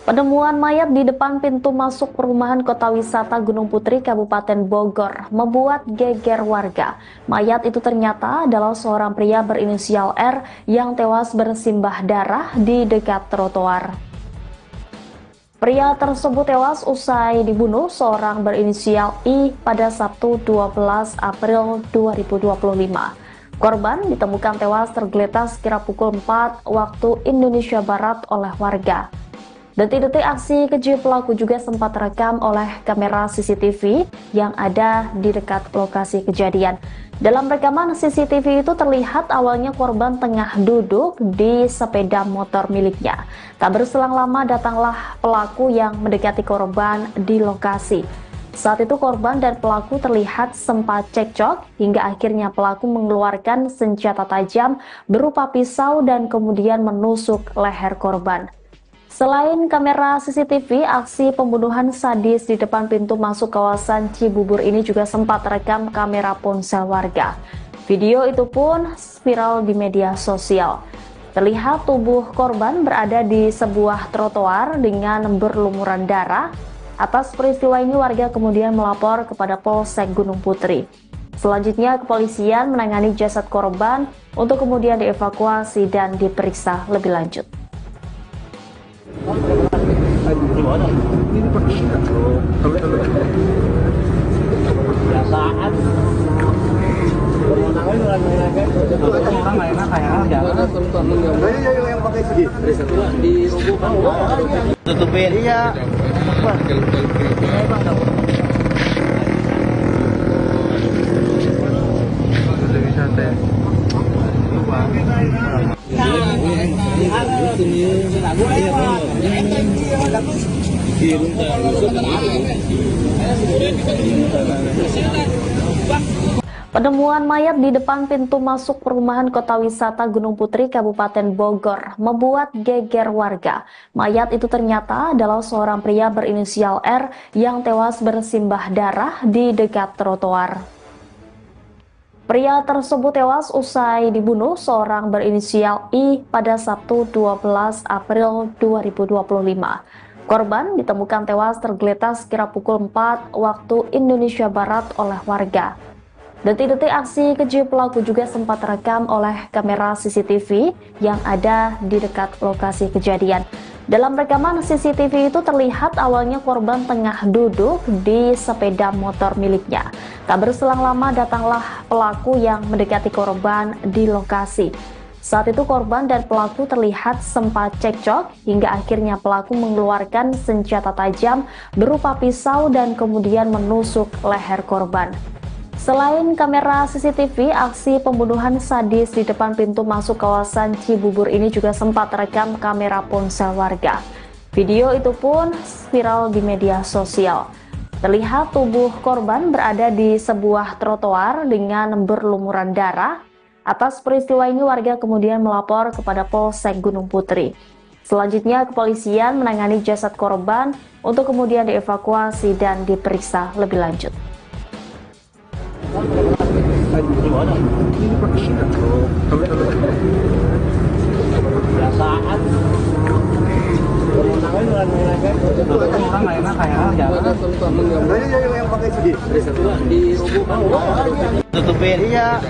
Penemuan mayat di depan pintu masuk perumahan Kota Wisata Gunung Putri, Kabupaten Bogor, membuat geger warga. Mayat itu ternyata adalah seorang pria berinisial R yang tewas bersimbah darah di dekat trotoar. Pria tersebut tewas usai dibunuh seorang berinisial I pada Sabtu 12 April 2025. Korban ditemukan tewas tergeletak sekira pukul 4 waktu Indonesia Barat oleh warga. Detik-detik aksi keji pelaku juga sempat terekam oleh kamera CCTV yang ada di dekat lokasi kejadian. Dalam rekaman CCTV itu terlihat awalnya korban tengah duduk di sepeda motor miliknya. Tak berselang lama datanglah pelaku yang mendekati korban di lokasi. Saat itu korban dan pelaku terlihat sempat cekcok hingga akhirnya pelaku mengeluarkan senjata tajam berupa pisau dan kemudian menusuk leher korban. Selain kamera CCTV, aksi pembunuhan sadis di depan pintu masuk kawasan Cibubur ini juga sempat terekam kamera ponsel warga. Video itu pun viral di media sosial. Terlihat tubuh korban berada di sebuah trotoar dengan berlumuran darah. Atas peristiwa ini warga kemudian melapor kepada Polsek Gunung Putri. Selanjutnya kepolisian menangani jasad korban untuk kemudian dievakuasi dan diperiksa lebih lanjut. Ini pakai biasaan orang lain kayak jalan yang pakai segi dirobohkan tutupin iya Penemuan mayat di depan pintu masuk perumahan Kota Wisata Gunung Putri, Kabupaten Bogor, membuat geger warga. Mayat itu ternyata adalah seorang pria berinisial R yang tewas bersimbah darah di dekat trotoar. Pria tersebut tewas usai dibunuh seorang berinisial I pada Sabtu 12 April 2025. Korban ditemukan tewas tergeletak sekira pukul 4 waktu Indonesia Barat oleh warga. Detik-detik aksi keji pelaku juga sempat terekam oleh kamera CCTV yang ada di dekat lokasi kejadian. Dalam rekaman CCTV itu terlihat awalnya korban tengah duduk di sepeda motor miliknya. Tak berselang lama datanglah pelaku yang mendekati korban di lokasi. Saat itu korban dan pelaku terlihat sempat cekcok hingga akhirnya pelaku mengeluarkan senjata tajam berupa pisau dan kemudian menusuk leher korban. Selain kamera CCTV, aksi pembunuhan sadis di depan pintu masuk kawasan Cibubur ini juga sempat terekam kamera ponsel warga. Video itu pun viral di media sosial. Terlihat tubuh korban berada di sebuah trotoar dengan berlumuran darah. Atas peristiwa ini warga kemudian melapor kepada Polsek Gunung Putri. Selanjutnya kepolisian menangani jasad korban untuk kemudian dievakuasi dan diperiksa lebih lanjut. ini pakai biasaan orang lain kayak jalan yang pakai segi dirobohkan tutupin iya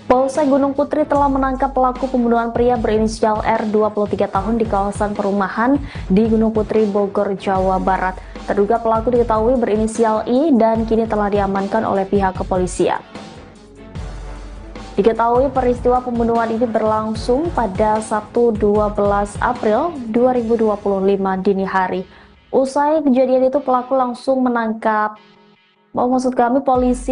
Polsek Gunung Putri telah menangkap pelaku pembunuhan pria berinisial R 23 tahun di kawasan perumahan di Gunung Putri, Bogor, Jawa Barat. Terduga pelaku diketahui berinisial I dan kini telah diamankan oleh pihak kepolisian. Diketahui peristiwa pembunuhan ini berlangsung pada Sabtu 12 April 2025 dini hari. Usai kejadian itu polisi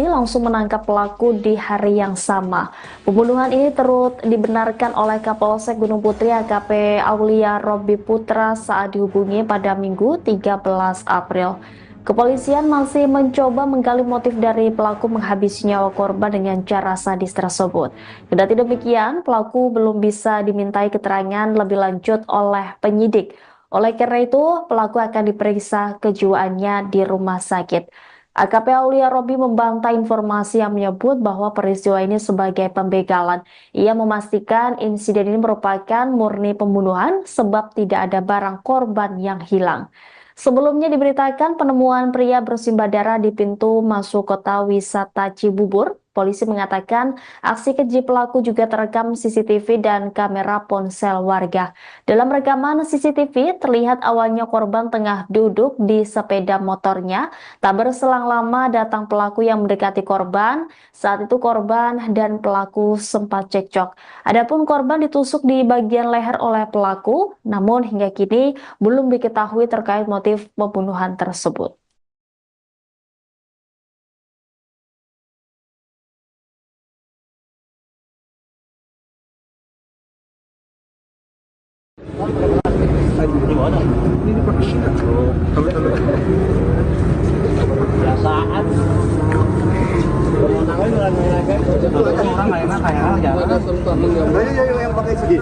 langsung menangkap pelaku di hari yang sama. Pembunuhan ini turut dibenarkan oleh Kapolsek Gunung Putri AKP Aulia Robi Putra saat dihubungi pada Minggu 13 April. Kepolisian masih mencoba menggali motif dari pelaku menghabisi nyawa korban dengan cara sadis tersebut. Kendati demikian, pelaku belum bisa dimintai keterangan lebih lanjut oleh penyidik. Oleh karena itu, pelaku akan diperiksa kejiwaannya di rumah sakit. AKP Aulia Robi membantah informasi yang menyebut bahwa peristiwa ini sebagai pembegalan. Ia memastikan insiden ini merupakan murni pembunuhan sebab tidak ada barang korban yang hilang. Sebelumnya diberitakan penemuan pria bersimbah darah di pintu masuk kota wisata Cibubur. Polisi mengatakan aksi keji pelaku juga terekam CCTV dan kamera ponsel warga. Dalam rekaman CCTV terlihat awalnya korban tengah duduk di sepeda motornya. Tak berselang lama datang pelaku yang mendekati korban. Saat itu korban dan pelaku sempat cekcok. Adapun korban ditusuk di bagian leher oleh pelaku, namun hingga kini belum diketahui terkait motif pembunuhan tersebut. Ini pakai enggak? Biasaan. Orang nggak enak kayak jalan. Yang pakai segi.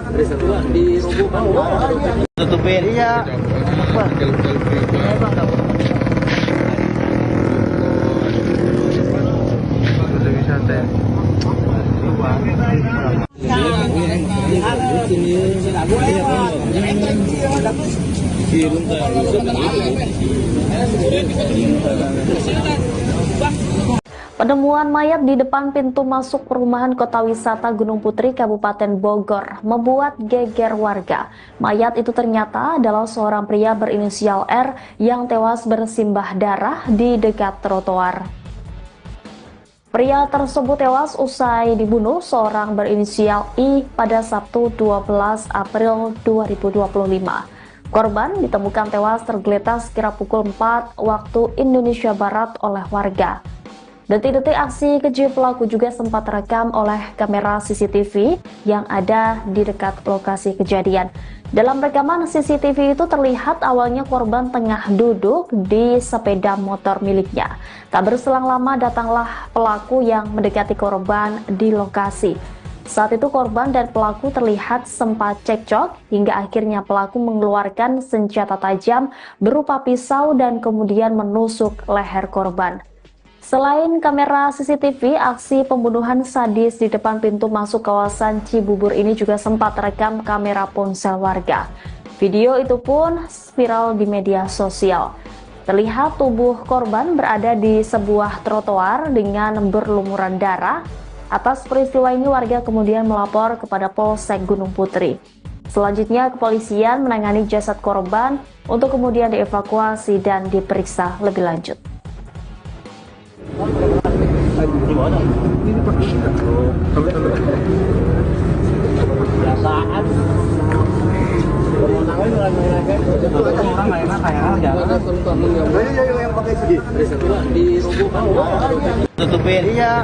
Dirobohkan. Tutupin. Iya. Penemuan mayat di depan pintu masuk perumahan Kota Wisata Gunung Putri, Kabupaten Bogor, membuat geger warga. Mayat itu ternyata adalah seorang pria berinisial R yang tewas bersimbah darah di dekat trotoar. Pria tersebut tewas usai dibunuh seorang berinisial I pada Sabtu 12 April 2025. Korban ditemukan tewas tergeletak sekira pukul 4 waktu Indonesia Barat oleh warga. Detik-detik aksi keji pelaku juga sempat terekam oleh kamera CCTV yang ada di dekat lokasi kejadian. Dalam rekaman CCTV itu terlihat awalnya korban tengah duduk di sepeda motor miliknya. Tak berselang lama datanglah pelaku yang mendekati korban di lokasi. Saat itu korban dan pelaku terlihat sempat cekcok hingga akhirnya pelaku mengeluarkan senjata tajam berupa pisau dan kemudian menusuk leher korban. Selain kamera CCTV, aksi pembunuhan sadis di depan pintu masuk kawasan Cibubur ini juga sempat terekam kamera ponsel warga. Video itu pun viral di media sosial. Terlihat tubuh korban berada di sebuah trotoar dengan berlumuran darah. Atas peristiwa ini warga kemudian melapor kepada Polsek Gunung Putri. Selanjutnya kepolisian menangani jasad korban untuk kemudian dievakuasi dan diperiksa lebih lanjut. Ini pakai enggak? Biasaan. Orang nggak enak kayak jalan. Yang pakai segi. Dirobohkan. Tutupin. Iya.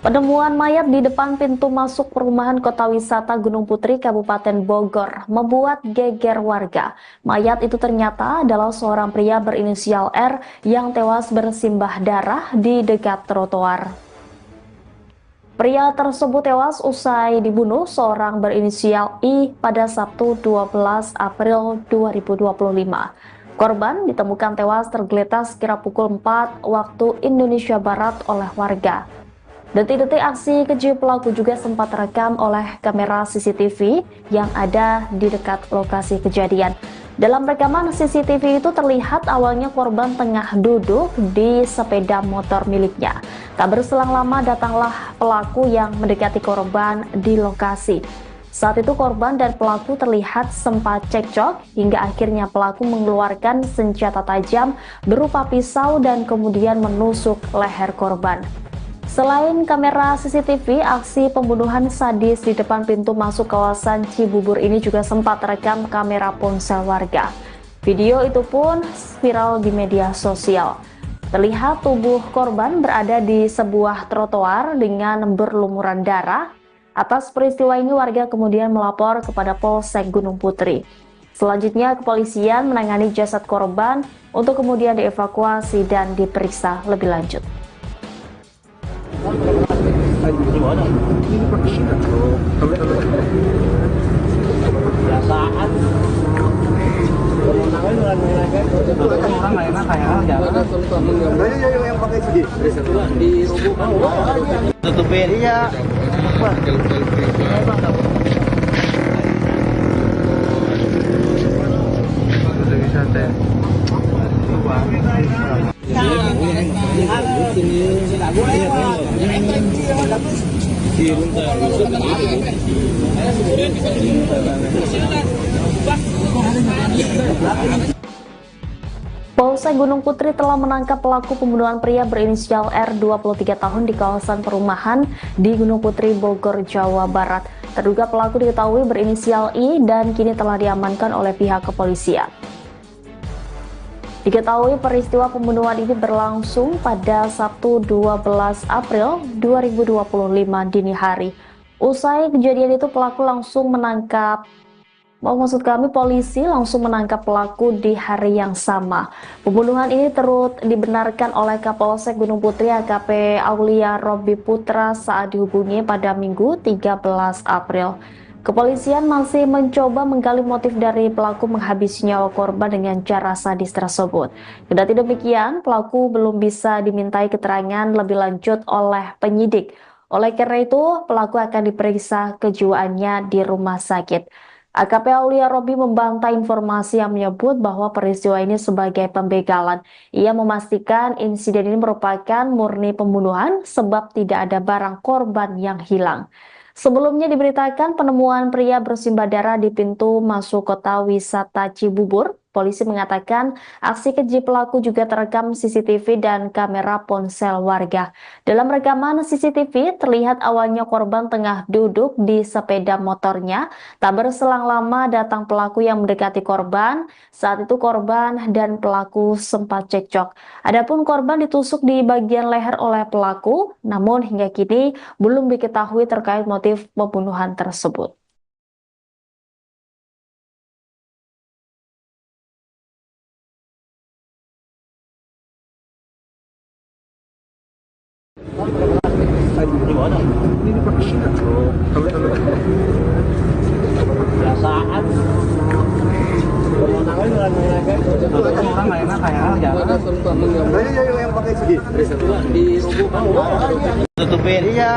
Penemuan mayat di depan pintu masuk perumahan Kota Wisata Gunung Putri, Kabupaten Bogor, membuat geger warga. Mayat itu ternyata adalah seorang pria berinisial R yang tewas bersimbah darah di dekat trotoar. Pria tersebut tewas usai dibunuh seorang berinisial I pada Sabtu 12 April 2025. Korban ditemukan tewas tergeletak sekira pukul 4 waktu Indonesia Barat oleh warga. Detik-detik aksi keji pelaku juga sempat terekam oleh kamera CCTV yang ada di dekat lokasi kejadian. Dalam rekaman CCTV itu terlihat awalnya korban tengah duduk di sepeda motor miliknya. Tak berselang lama datanglah pelaku yang mendekati korban di lokasi. Saat itu korban dan pelaku terlihat sempat cekcok hingga akhirnya pelaku mengeluarkan senjata tajam berupa pisau dan kemudian menusuk leher korban. Selain kamera CCTV, aksi pembunuhan sadis di depan pintu masuk kawasan Cibubur ini juga sempat terekam kamera ponsel warga. Video itu pun viral di media sosial. Terlihat tubuh korban berada di sebuah trotoar dengan berlumuran darah. Atas peristiwa ini warga kemudian melapor kepada Polsek Gunung Putri. Selanjutnya kepolisian menangani jasad korban untuk kemudian dievakuasi dan diperiksa lebih lanjut. Biasaan. Orang nggak enak kayak jalan. Yang pakai CD dirubuhkan. Tutupin iya. Polsek Gunung Putri telah menangkap pelaku pembunuhan pria berinisial R 23 tahun di kawasan perumahan di Gunung Putri, Bogor, Jawa Barat. Terduga pelaku diketahui berinisial I dan kini telah diamankan oleh pihak kepolisian. Diketahui peristiwa pembunuhan ini berlangsung pada Sabtu 12 April 2025 dini hari. Usai kejadian itu polisi langsung menangkap pelaku di hari yang sama. Pembunuhan ini turut dibenarkan oleh Kapolsek Gunung Putri AKP Aulia Robi Putra saat dihubungi pada Minggu 13 April. Kepolisian masih mencoba menggali motif dari pelaku menghabisi nyawa korban dengan cara sadis tersebut. Kendati demikian, pelaku belum bisa dimintai keterangan lebih lanjut oleh penyidik. Oleh karena itu, pelaku akan diperiksa kejiwaannya di rumah sakit. AKP Aulia Robi membantah informasi yang menyebut bahwa peristiwa ini sebagai pembegalan. Ia memastikan insiden ini merupakan murni pembunuhan sebab tidak ada barang korban yang hilang. Sebelumnya diberitakan penemuan pria bersimbah darah di pintu masuk kota wisata Cibubur. Polisi mengatakan aksi keji pelaku juga terekam CCTV dan kamera ponsel warga. Dalam rekaman CCTV terlihat awalnya korban tengah duduk di sepeda motornya. Tak berselang lama datang pelaku yang mendekati korban. Saat itu korban dan pelaku sempat cekcok. Adapun korban ditusuk di bagian leher oleh pelaku, namun hingga kini belum diketahui terkait motif pembunuhan tersebut. Biasaan. Orang nggak enak kayak jalan. yang pakai CD Dirubuhkan. Tutupin iya.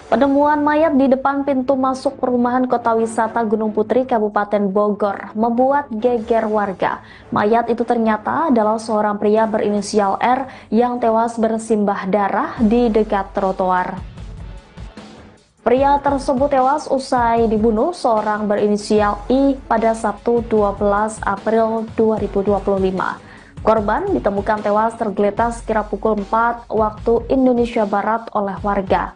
Penemuan mayat di depan pintu masuk perumahan Kota Wisata Gunung Putri, Kabupaten Bogor, membuat geger warga. Mayat itu ternyata adalah seorang pria berinisial R yang tewas bersimbah darah di dekat trotoar. Pria tersebut tewas usai dibunuh seorang berinisial I pada Sabtu 12 April 2025. Korban ditemukan tewas tergeletak sekira pukul 4 waktu Indonesia Barat oleh warga.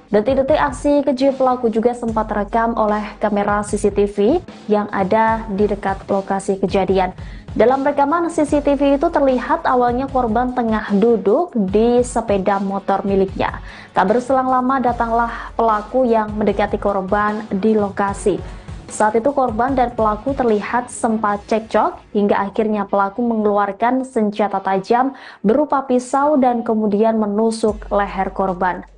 Detik-detik aksi keji pelaku juga sempat terekam oleh kamera CCTV yang ada di dekat lokasi kejadian. Dalam rekaman CCTV itu terlihat awalnya korban tengah duduk di sepeda motor miliknya. Tak berselang lama datanglah pelaku yang mendekati korban di lokasi. Saat itu korban dan pelaku terlihat sempat cekcok hingga akhirnya pelaku mengeluarkan senjata tajam berupa pisau dan kemudian menusuk leher korban.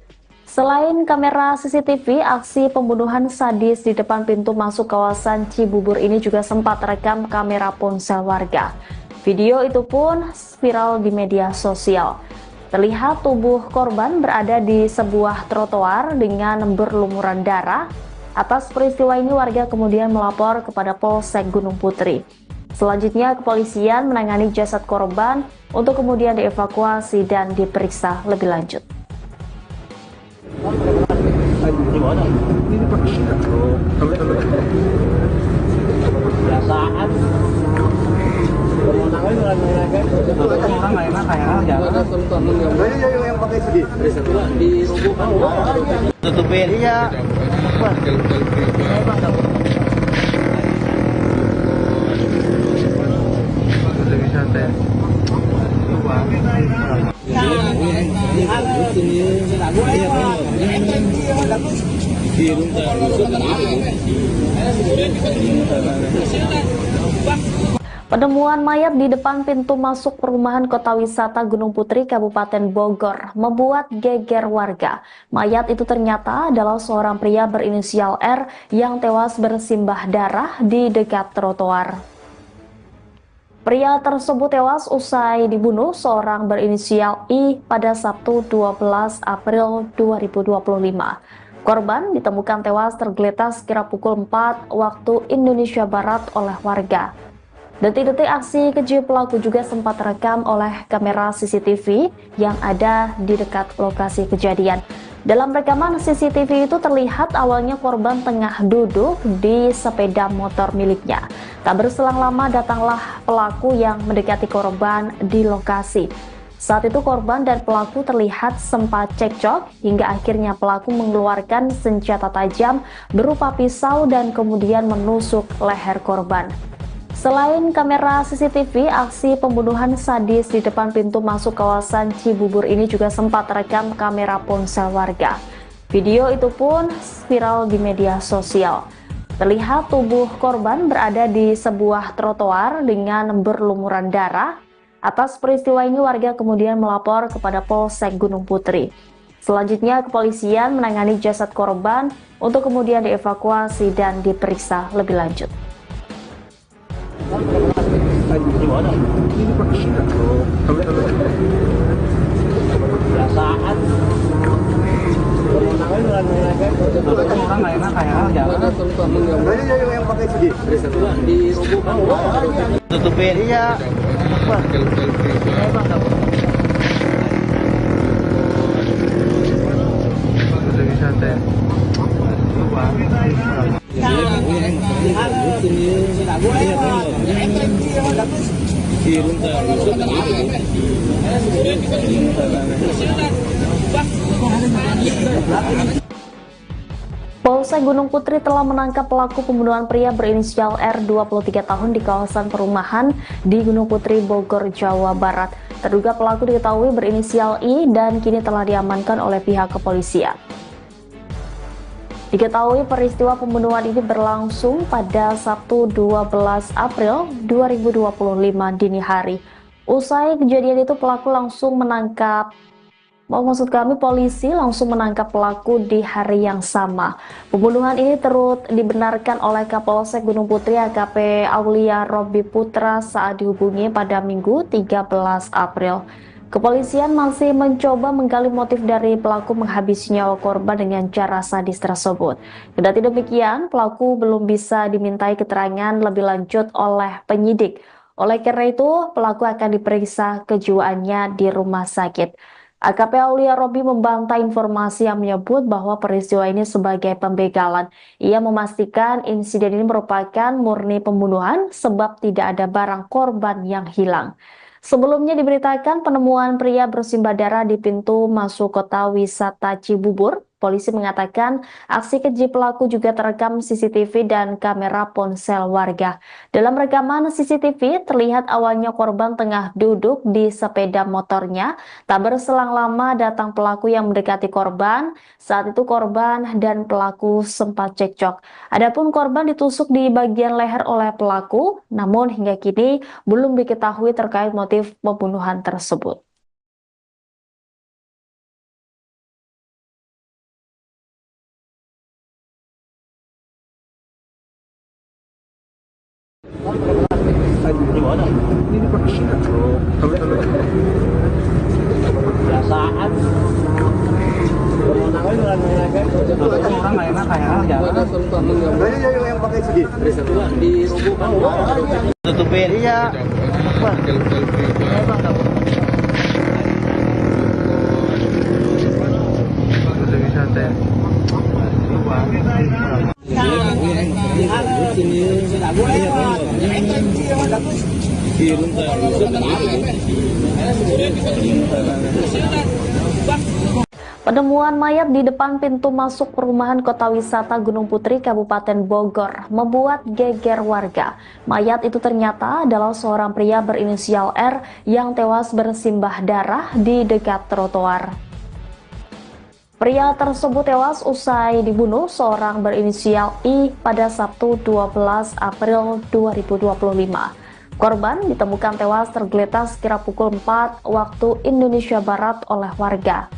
Selain kamera CCTV, aksi pembunuhan sadis di depan pintu masuk kawasan Cibubur ini juga sempat terekam kamera ponsel warga. Video itu pun viral di media sosial. Terlihat tubuh korban berada di sebuah trotoar dengan berlumuran darah. Atas peristiwa ini warga kemudian melapor kepada Polsek Gunung Putri. Selanjutnya, kepolisian menangani jasad korban untuk kemudian dievakuasi dan diperiksa lebih lanjut. Biasaan. Orang nggak enak kayak jangan. Banyak yang pakai CD. Tutupin. Iya. Penemuan mayat di depan pintu masuk perumahan Kota Wisata Gunung Putri, Kabupaten Bogor, membuat geger warga. Mayat itu ternyata adalah seorang pria berinisial R yang tewas bersimbah darah di dekat trotoar. Pria tersebut tewas usai dibunuh seorang berinisial I pada Sabtu 12 April 2025. Korban ditemukan tewas tergeletak sekira pukul 4 waktu Indonesia Barat oleh warga. Detik-detik aksi keji pelaku juga sempat terekam oleh kamera CCTV yang ada di dekat lokasi kejadian. Dalam rekaman CCTV itu terlihat awalnya korban tengah duduk di sepeda motor miliknya. Tak berselang lama datanglah pelaku yang mendekati korban di lokasi. Saat itu korban dan pelaku terlihat sempat cekcok hingga akhirnya pelaku mengeluarkan senjata tajam berupa pisau dan kemudian menusuk leher korban. Selain kamera CCTV, aksi pembunuhan sadis di depan pintu masuk kawasan Cibubur ini juga sempat terekam kamera ponsel warga. Video itu pun viral di media sosial. Terlihat tubuh korban berada di sebuah trotoar dengan berlumuran darah. Atas peristiwa ini warga kemudian melapor kepada Polsek Gunung Putri. Selanjutnya kepolisian menangani jasad korban untuk kemudian dievakuasi dan diperiksa lebih lanjut. Biasaan. Orang nggak enak kayak jangan. Banyak yang pakai CD. Tutupin. Iya. Polsek Gunung Putri telah menangkap pelaku pembunuhan pria berinisial R 23 tahun di kawasan perumahan di Gunung Putri, Bogor, Jawa Barat. Terduga pelaku diketahui berinisial I dan kini telah diamankan oleh pihak kepolisian. Diketahui peristiwa pembunuhan ini berlangsung pada Sabtu 12 April 2025 dini hari. Usai kejadian itu polisi langsung menangkap pelaku di hari yang sama. Pembunuhan ini turut dibenarkan oleh Kapolsek Gunung Putri AKP Aulia Robi Putra saat dihubungi pada Minggu 13 April. Kepolisian masih mencoba menggali motif dari pelaku menghabisi nyawa korban dengan cara sadis tersebut. Kendati demikian, pelaku belum bisa dimintai keterangan lebih lanjut oleh penyidik. Oleh karena itu, pelaku akan diperiksa kejiwaannya di rumah sakit. AKP Aulia Robi membantah informasi yang menyebut bahwa peristiwa ini sebagai pembegalan. Ia memastikan insiden ini merupakan murni pembunuhan sebab tidak ada barang korban yang hilang. Sebelumnya diberitakan penemuan pria bersimbah darah di pintu masuk Kota Wisata Cibubur. Polisi mengatakan aksi keji pelaku juga terekam CCTV dan kamera ponsel warga. Dalam rekaman CCTV terlihat awalnya korban tengah duduk di sepeda motornya. Tak berselang lama datang pelaku yang mendekati korban. Saat itu korban dan pelaku sempat cekcok. Adapun korban ditusuk di bagian leher oleh pelaku, namun hingga kini belum diketahui terkait motif pembunuhan tersebut. Biasaan. orang nggak enak kayak jalan. Banyak yang pakai sedih. Tutupin. Iya. Penemuan mayat di depan pintu masuk perumahan Kota Wisata Gunung Putri, Kabupaten Bogor, membuat geger warga. Mayat itu ternyata adalah seorang pria berinisial R yang tewas bersimbah darah di dekat trotoar. Pria tersebut tewas usai dibunuh seorang berinisial I pada Sabtu 12 April 2025. Korban ditemukan tewas tergeletak sekira pukul 4 waktu Indonesia Barat oleh warga.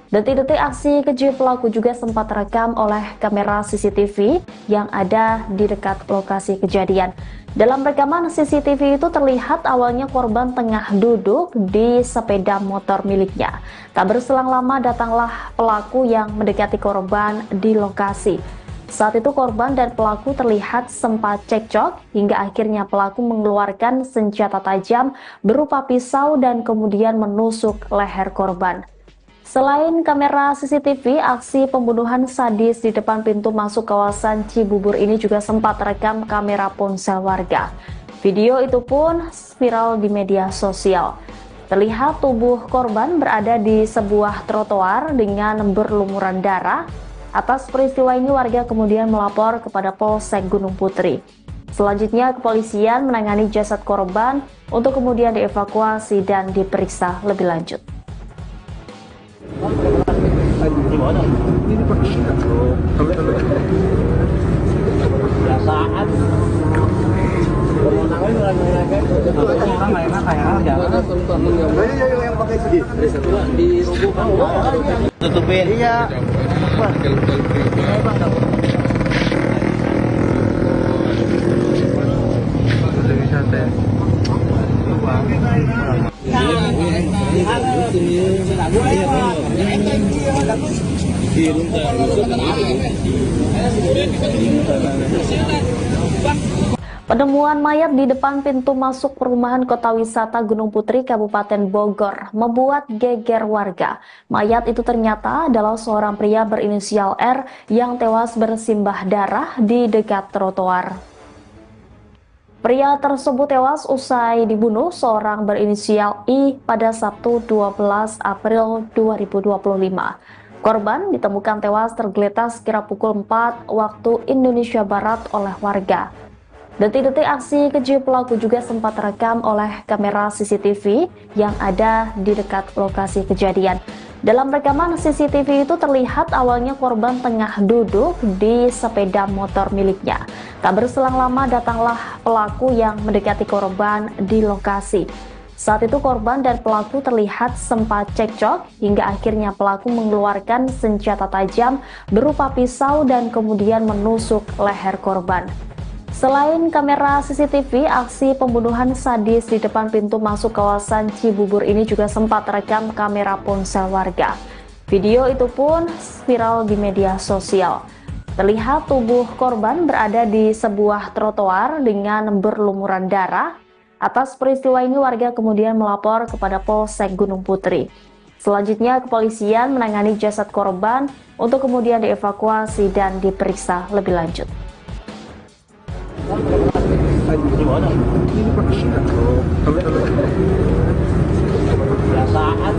Detik-detik aksi keji pelaku juga sempat terekam oleh kamera CCTV yang ada di dekat lokasi kejadian. Dalam rekaman CCTV itu terlihat awalnya korban tengah duduk di sepeda motor miliknya. Tak berselang lama datanglah pelaku yang mendekati korban di lokasi. Saat itu korban dan pelaku terlihat sempat cekcok hingga akhirnya pelaku mengeluarkan senjata tajam berupa pisau dan kemudian menusuk leher korban. Selain kamera CCTV, aksi pembunuhan sadis di depan pintu masuk kawasan Cibubur ini juga sempat terekam kamera ponsel warga. Video itu pun viral di media sosial. Terlihat tubuh korban berada di sebuah trotoar dengan berlumuran darah. Atas peristiwa ini warga kemudian melapor kepada Polsek Gunung Putri. Selanjutnya kepolisian menangani jasad korban untuk kemudian dievakuasi dan diperiksa lebih lanjut. Biasaan. Orang nggak enak kayak jalan. Banyak yang pakai sedih. Tutupin. Iya. Penemuan mayat di depan pintu masuk perumahan Kota Wisata Gunung Putri, Kabupaten Bogor, membuat geger warga. Mayat itu ternyata adalah seorang pria berinisial R yang tewas bersimbah darah di dekat trotoar. Pria tersebut tewas usai dibunuh seorang berinisial I pada Sabtu 12 April 2025. Korban ditemukan tewas tergeletak sekira pukul 4 waktu Indonesia Barat oleh warga. Detik-detik aksi keji pelaku juga sempat terekam oleh kamera CCTV yang ada di dekat lokasi kejadian. Dalam rekaman CCTV itu terlihat awalnya korban tengah duduk di sepeda motor miliknya. Tak berselang lama datanglah pelaku yang mendekati korban di lokasi. Saat itu korban dan pelaku terlihat sempat cekcok hingga akhirnya pelaku mengeluarkan senjata tajam berupa pisau dan kemudian menusuk leher korban. Selain kamera CCTV, aksi pembunuhan sadis di depan pintu masuk kawasan Cibubur ini juga sempat terekam kamera ponsel warga. Video itu pun viral di media sosial. Terlihat tubuh korban berada di sebuah trotoar dengan berlumuran darah. Atas peristiwa ini warga kemudian melapor kepada Polsek Gunung Putri. Selanjutnya kepolisian menangani jasad korban untuk kemudian dievakuasi dan diperiksa lebih lanjut. Biasaan.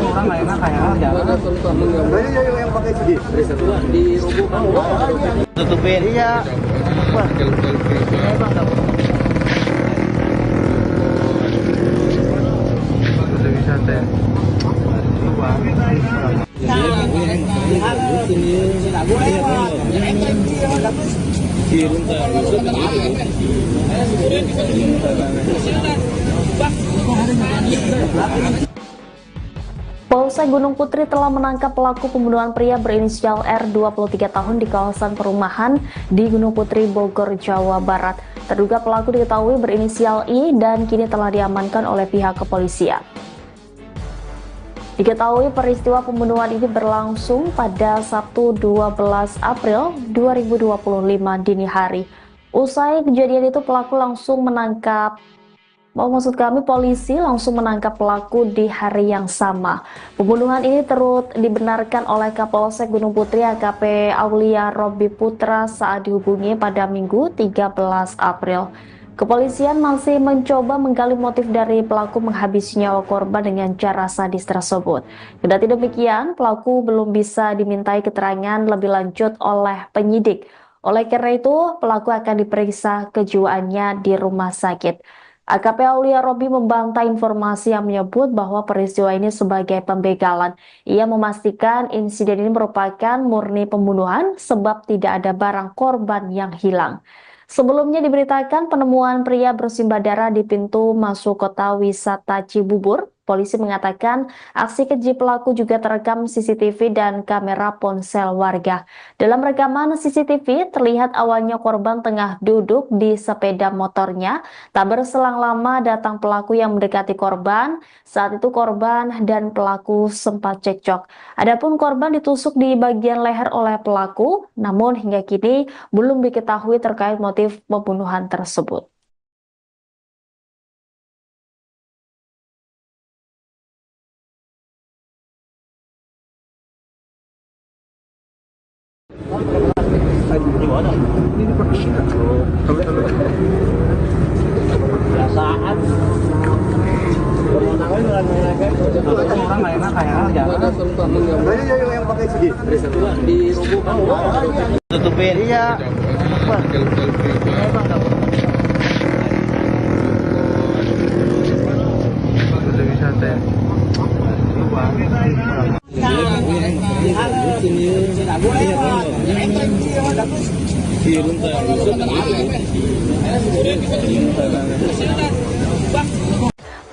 Orang nggak enak kayak jalan. Banyak yang pakai sedih. Tutupin. Iya. Polsek Gunung Putri telah menangkap pelaku pembunuhan pria berinisial R 23 tahun di kawasan perumahan di Gunung Putri, Bogor, Jawa Barat. Terduga pelaku diketahui berinisial I dan kini telah diamankan oleh pihak kepolisian. Diketahui peristiwa pembunuhan ini berlangsung pada Sabtu 12 April 2025 dini hari. Usai kejadian itu polisi langsung menangkap pelaku di hari yang sama. Pembunuhan ini turut dibenarkan oleh Kapolsek Gunung Putri AKP Aulia Robi Putra saat dihubungi pada Minggu 13 April. Kepolisian masih mencoba menggali motif dari pelaku menghabisi nyawa korban dengan cara sadis tersebut. Kendati demikian, pelaku belum bisa dimintai keterangan lebih lanjut oleh penyidik. Oleh karena itu, pelaku akan diperiksa kejiwaannya di rumah sakit. AKP Aulia Robi membantah informasi yang menyebut bahwa peristiwa ini sebagai pembegalan. Ia memastikan insiden ini merupakan murni pembunuhan sebab tidak ada barang korban yang hilang. Sebelumnya diberitakan penemuan pria bersimbah darah di pintu masuk kota wisata Cibubur. Polisi mengatakan aksi keji pelaku juga terekam CCTV dan kamera ponsel warga. Dalam rekaman CCTV terlihat awalnya korban tengah duduk di sepeda motornya. Tak berselang lama datang pelaku yang mendekati korban. Saat itu korban dan pelaku sempat cekcok. Adapun korban ditusuk di bagian leher oleh pelaku, namun hingga kini belum diketahui terkait motif pembunuhan tersebut. Di mana? Ini pakai sini. Biasaan. Orang nggak enak kayak jalan. Banyak yang pakai sini. Di rubukan. Tutupin. Iya.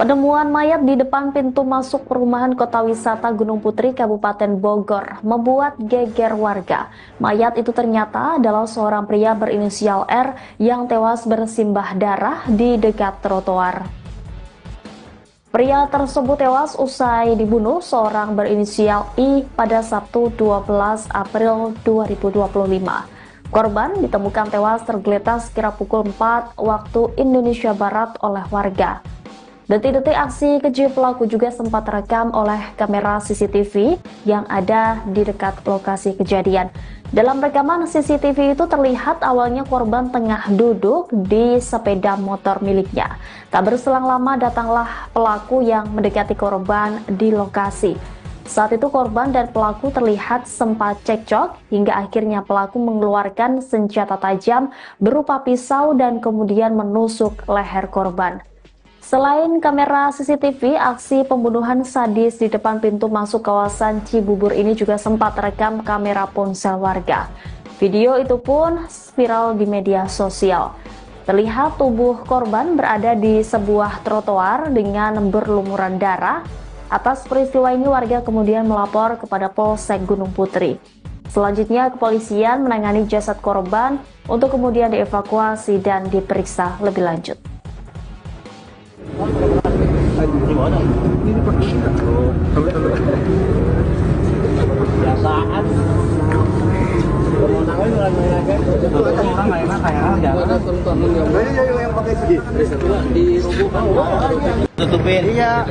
Penemuan mayat di depan pintu masuk perumahan Kota Wisata Gunung Putri, Kabupaten Bogor, membuat geger warga. Mayat itu ternyata adalah seorang pria berinisial R yang tewas bersimbah darah di dekat trotoar. Pria tersebut tewas usai dibunuh seorang berinisial I pada Sabtu 12 April 2025. Korban ditemukan tewas tergeletak sekira pukul 4 waktu Indonesia Barat oleh warga. Detik-detik aksi keji pelaku juga sempat terekam oleh kamera CCTV yang ada di dekat lokasi kejadian. Dalam rekaman CCTV itu terlihat awalnya korban tengah duduk di sepeda motor miliknya. Tak berselang lama datanglah pelaku yang mendekati korban di lokasi. Saat itu korban dan pelaku terlihat sempat cekcok hingga akhirnya pelaku mengeluarkan senjata tajam berupa pisau dan kemudian menusuk leher korban. Selain kamera CCTV, aksi pembunuhan sadis di depan pintu masuk kawasan Cibubur ini juga sempat terekam kamera ponsel warga. Video itu pun viral di media sosial. Terlihat tubuh korban berada di sebuah trotoar dengan berlumuran darah. Atas peristiwa ini warga kemudian melapor kepada Polsek Gunung Putri. Selanjutnya kepolisian menangani jasad korban untuk kemudian dievakuasi dan diperiksa lebih lanjut. Di mana? Ini pakai sini. Biasaan. Orang nggak enak kayak jalan. Banyak yang pakai sini. Di rubukan. Tutupin. Iya.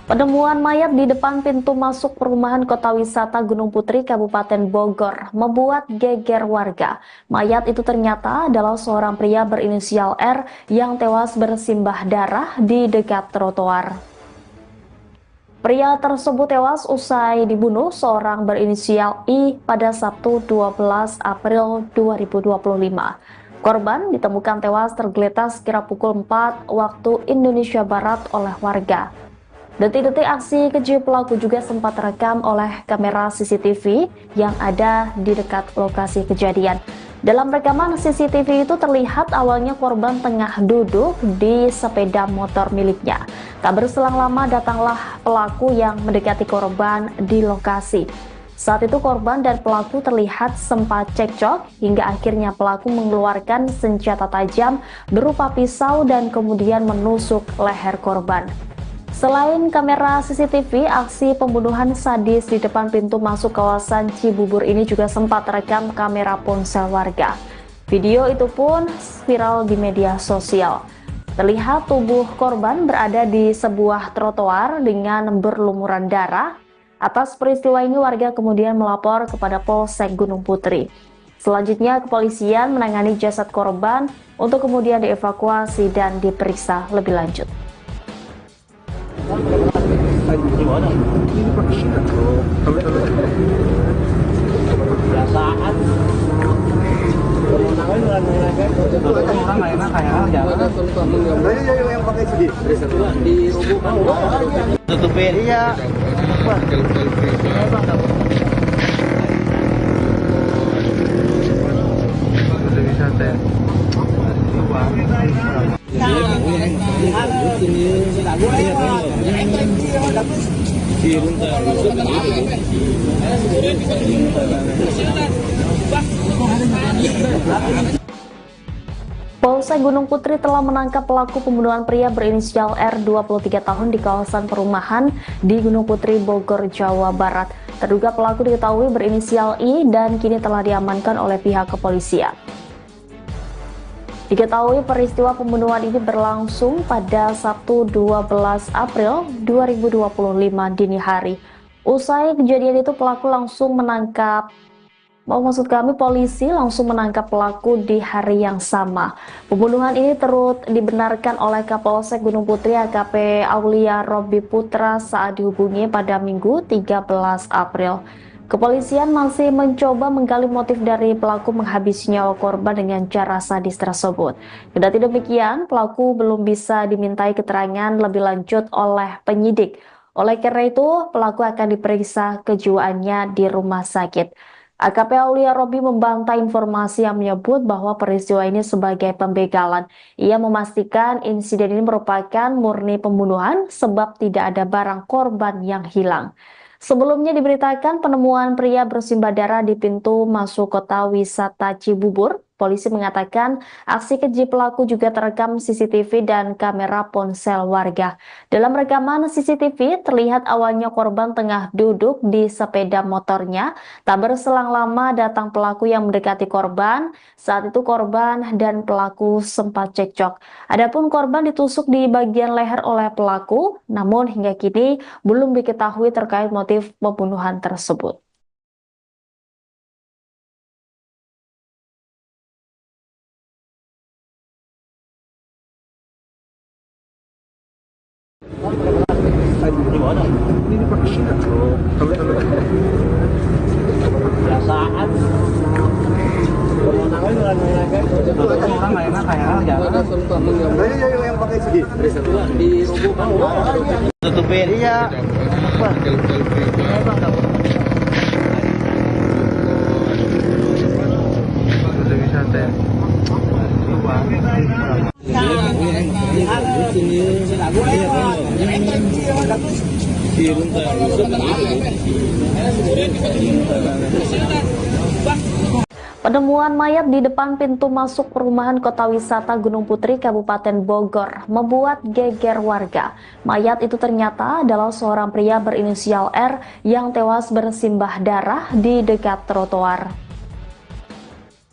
Penemuan mayat di depan pintu masuk perumahan Kota Wisata Gunung Putri, Kabupaten Bogor, membuat geger warga. Mayat itu ternyata adalah seorang pria berinisial R yang tewas bersimbah darah di dekat trotoar. Pria tersebut tewas usai dibunuh seorang berinisial I pada Sabtu 12 April 2025. Korban ditemukan tewas tergeletak sekira pukul 4 waktu Indonesia Barat oleh warga. Detik-detik aksi keji pelaku juga sempat terekam oleh kamera CCTV yang ada di dekat lokasi kejadian. Dalam rekaman CCTV itu terlihat awalnya korban tengah duduk di sepeda motor miliknya. Tak berselang lama datanglah pelaku yang mendekati korban di lokasi. Saat itu korban dan pelaku terlihat sempat cekcok hingga akhirnya pelaku mengeluarkan senjata tajam berupa pisau dan kemudian menusuk leher korban. Selain kamera CCTV, aksi pembunuhan sadis di depan pintu masuk kawasan Cibubur ini juga sempat terekam kamera ponsel warga. Video itu pun viral di media sosial. Terlihat tubuh korban berada di sebuah trotoar dengan berlumuran darah. Atas peristiwa ini warga kemudian melapor kepada Polsek Gunung Putri. Selanjutnya kepolisian menangani jasad korban untuk kemudian dievakuasi dan diperiksa lebih lanjut. Biasaan. Orang nggak enak kayak jalan. Yang pakai CD. Tutupin iya. Polsek Gunung Putri telah menangkap pelaku pembunuhan pria berinisial R 23 tahun di kawasan perumahan di Gunung Putri, Bogor, Jawa Barat. Terduga pelaku diketahui berinisial I dan kini telah diamankan oleh pihak kepolisian. Diketahui peristiwa pembunuhan ini berlangsung pada Sabtu 12 April 2025 dini hari. Usai kejadian itu polisi langsung menangkap pelaku di hari yang sama. Pembunuhan ini turut dibenarkan oleh Kapolsek Gunung Putri AKP Aulia Robi Putra saat dihubungi pada Minggu 13 April. Kepolisian masih mencoba menggali motif dari pelaku menghabisi nyawa korban dengan cara sadis tersebut. Kendati demikian, pelaku belum bisa dimintai keterangan lebih lanjut oleh penyidik. Oleh karena itu, pelaku akan diperiksa kejiwaannya di rumah sakit. AKP Aulia Robi membantah informasi yang menyebut bahwa peristiwa ini sebagai pembegalan. Ia memastikan insiden ini merupakan murni pembunuhan sebab tidak ada barang korban yang hilang. Sebelumnya diberitakan penemuan pria bersimbah darah di pintu masuk kota wisata Cibubur. Polisi mengatakan aksi keji pelaku juga terekam CCTV dan kamera ponsel warga. Dalam rekaman CCTV terlihat awalnya korban tengah duduk di sepeda motornya. Tak berselang lama datang pelaku yang mendekati korban. Saat itu korban dan pelaku sempat cekcok. Adapun korban ditusuk di bagian leher oleh pelaku, namun hingga kini belum diketahui terkait motif pembunuhan tersebut. Ini pakai CD. Biasaan. Orang nggak enak kayak jalan. Yang pakai CD. Tutupin iya. Penemuan mayat di depan pintu masuk perumahan kota wisata Gunung Putri, Kabupaten Bogor, membuat geger warga. Mayat itu ternyata adalah seorang pria berinisial R yang tewas bersimbah darah di dekat trotoar.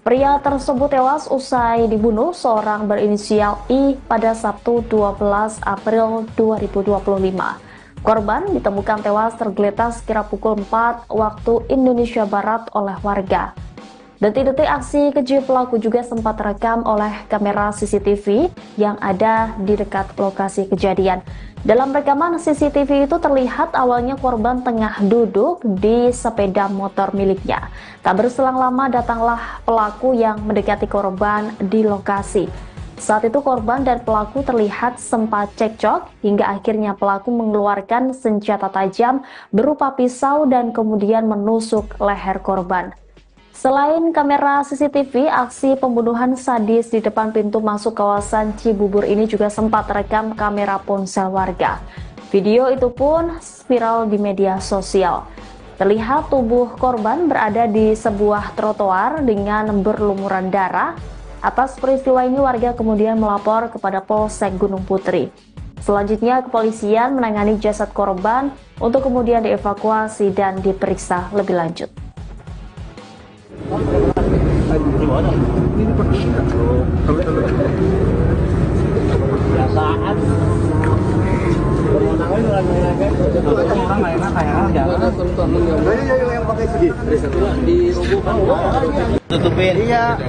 Pria tersebut tewas usai dibunuh seorang berinisial I pada Sabtu 12 April 2025. Korban ditemukan tewas tergeletak sekira pukul 4 waktu Indonesia Barat oleh warga. Detik-detik aksi keji pelaku juga sempat terekam oleh kamera CCTV yang ada di dekat lokasi kejadian. Dalam rekaman CCTV itu terlihat awalnya korban tengah duduk di sepeda motor miliknya. Tak berselang lama datanglah pelaku yang mendekati korban di lokasi. Saat itu korban dan pelaku terlihat sempat cekcok hingga akhirnya pelaku mengeluarkan senjata tajam berupa pisau dan kemudian menusuk leher korban. Selain kamera CCTV, aksi pembunuhan sadis di depan pintu masuk kawasan Cibubur ini juga sempat terekam kamera ponsel warga. Video itu pun viral di media sosial. Terlihat tubuh korban berada di sebuah trotoar dengan berlumuran darah. Atas peristiwa ini warga kemudian melapor kepada Polsek Gunung Putri. Selanjutnya kepolisian menangani jasad korban untuk kemudian dievakuasi dan diperiksa lebih lanjut. Ini pakai sih nggak? Biasaan. Orang nggak enak kayak jalan. Nah, iya yang pakai segi. Dirubuhkan. Tutupin. Iya.